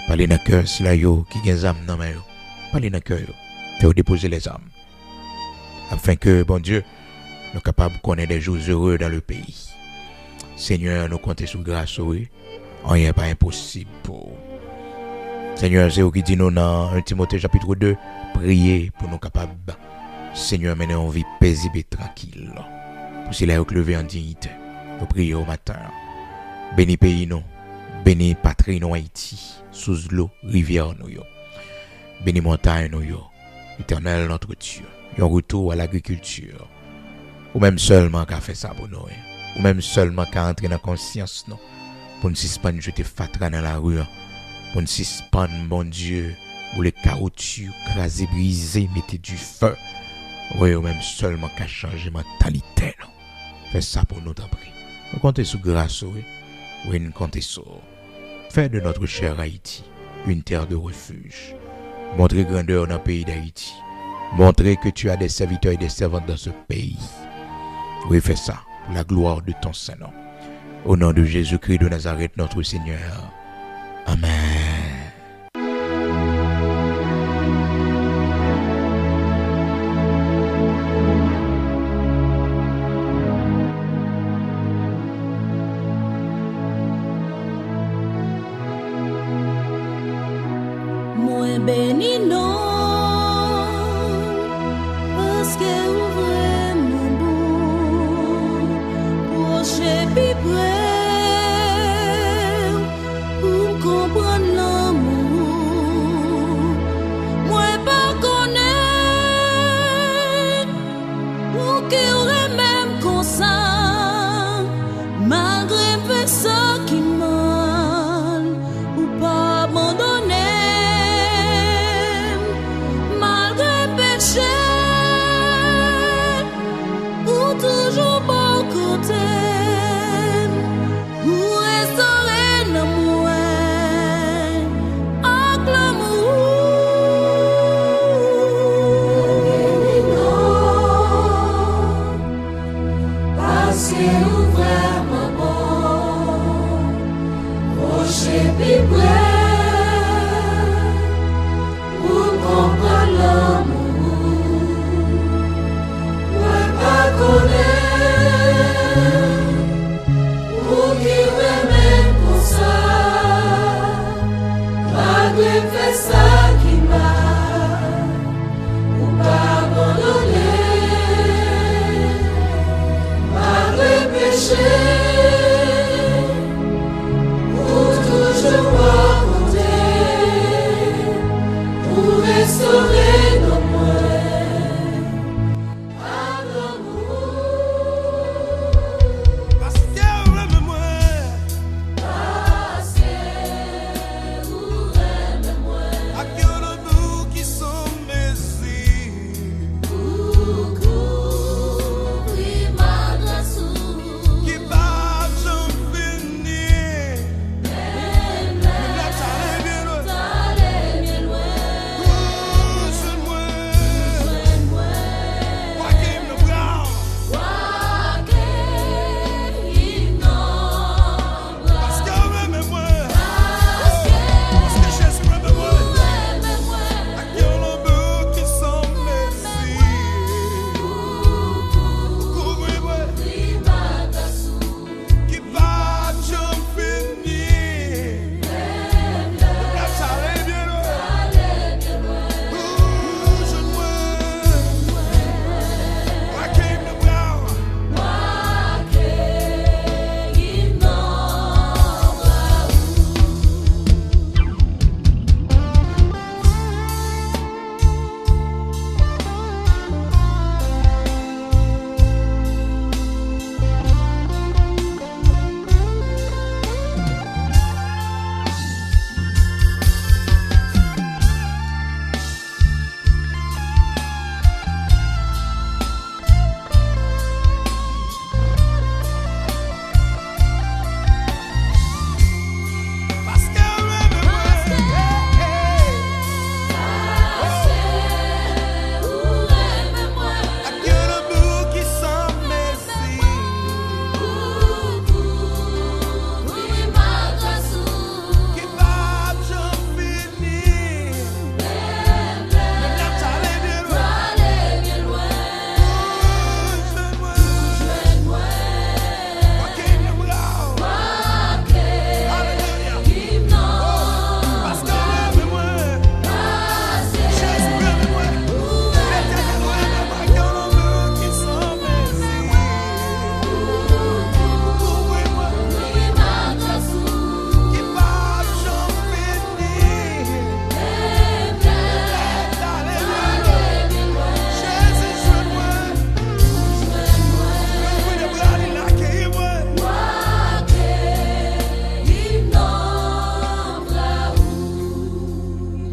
Parlez dans le cœur, si la yo, qui gagne âme dans main. Parlez dans le cœur. Fais-nous déposer les âmes. Afin que, bon Dieu, nous sommes capables de connaître des jours heureux dans le pays. Seigneur, nous comptons sur grâce, oui. Rien pas impossible pour. Seigneur, c'est vous qui dit nous dans 1 Timothée chapitre 2, priez pour nous capables. Seigneur, mener une vie paisible et tranquille. Pour cela, nous lever en dignité. Nous prions au matin. Bénis pays nous. Bénis patrie nous Haïti. Sous l'eau, rivière nous. Bénis montagne nous. Éternel notre Dieu. Un retour à l'agriculture. Ou même seulement qu'à faire ça pour nous. Ou même seulement qu'à entrer dans la conscience nous. Pour nous suspendre, jeter fatra dans la rue. Pour nous suspendre, mon Dieu. Pour les caoutchoucs, craser, briser, mettez du feu. Oui, ou même seulement qu'à changer mentalité. Non? Fais ça pour nous, t'en prie. Nous comptons sur grâce, oui. Oui, nous comptons sur. Fais de notre cher Haïti une terre de refuge. Montrez grandeur dans le pays d'Haïti. Montrez que tu as des serviteurs et des servantes dans ce pays. Oui, fais ça pour la gloire de ton Saint-Nom. Au nom de Jésus-Christ de Nazareth, notre Seigneur. Amen.
Moi béni non, parce que vous vraiment bon, proche puis près, pour comprendre l'amour. Moi pas connaître, mon cœur est même comme ça, malgré fait ça qui mal, ou pas abandonner. restaurer nos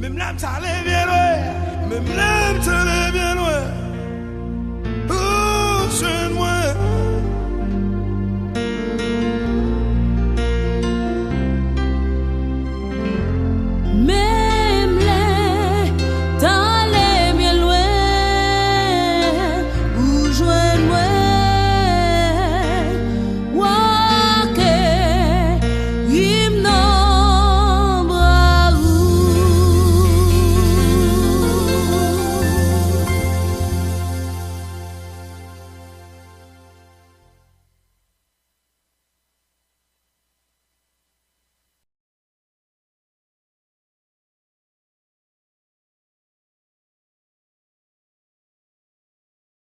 Même l'âme, ça allait bien, ouais. Même l'âme, ça allait bien.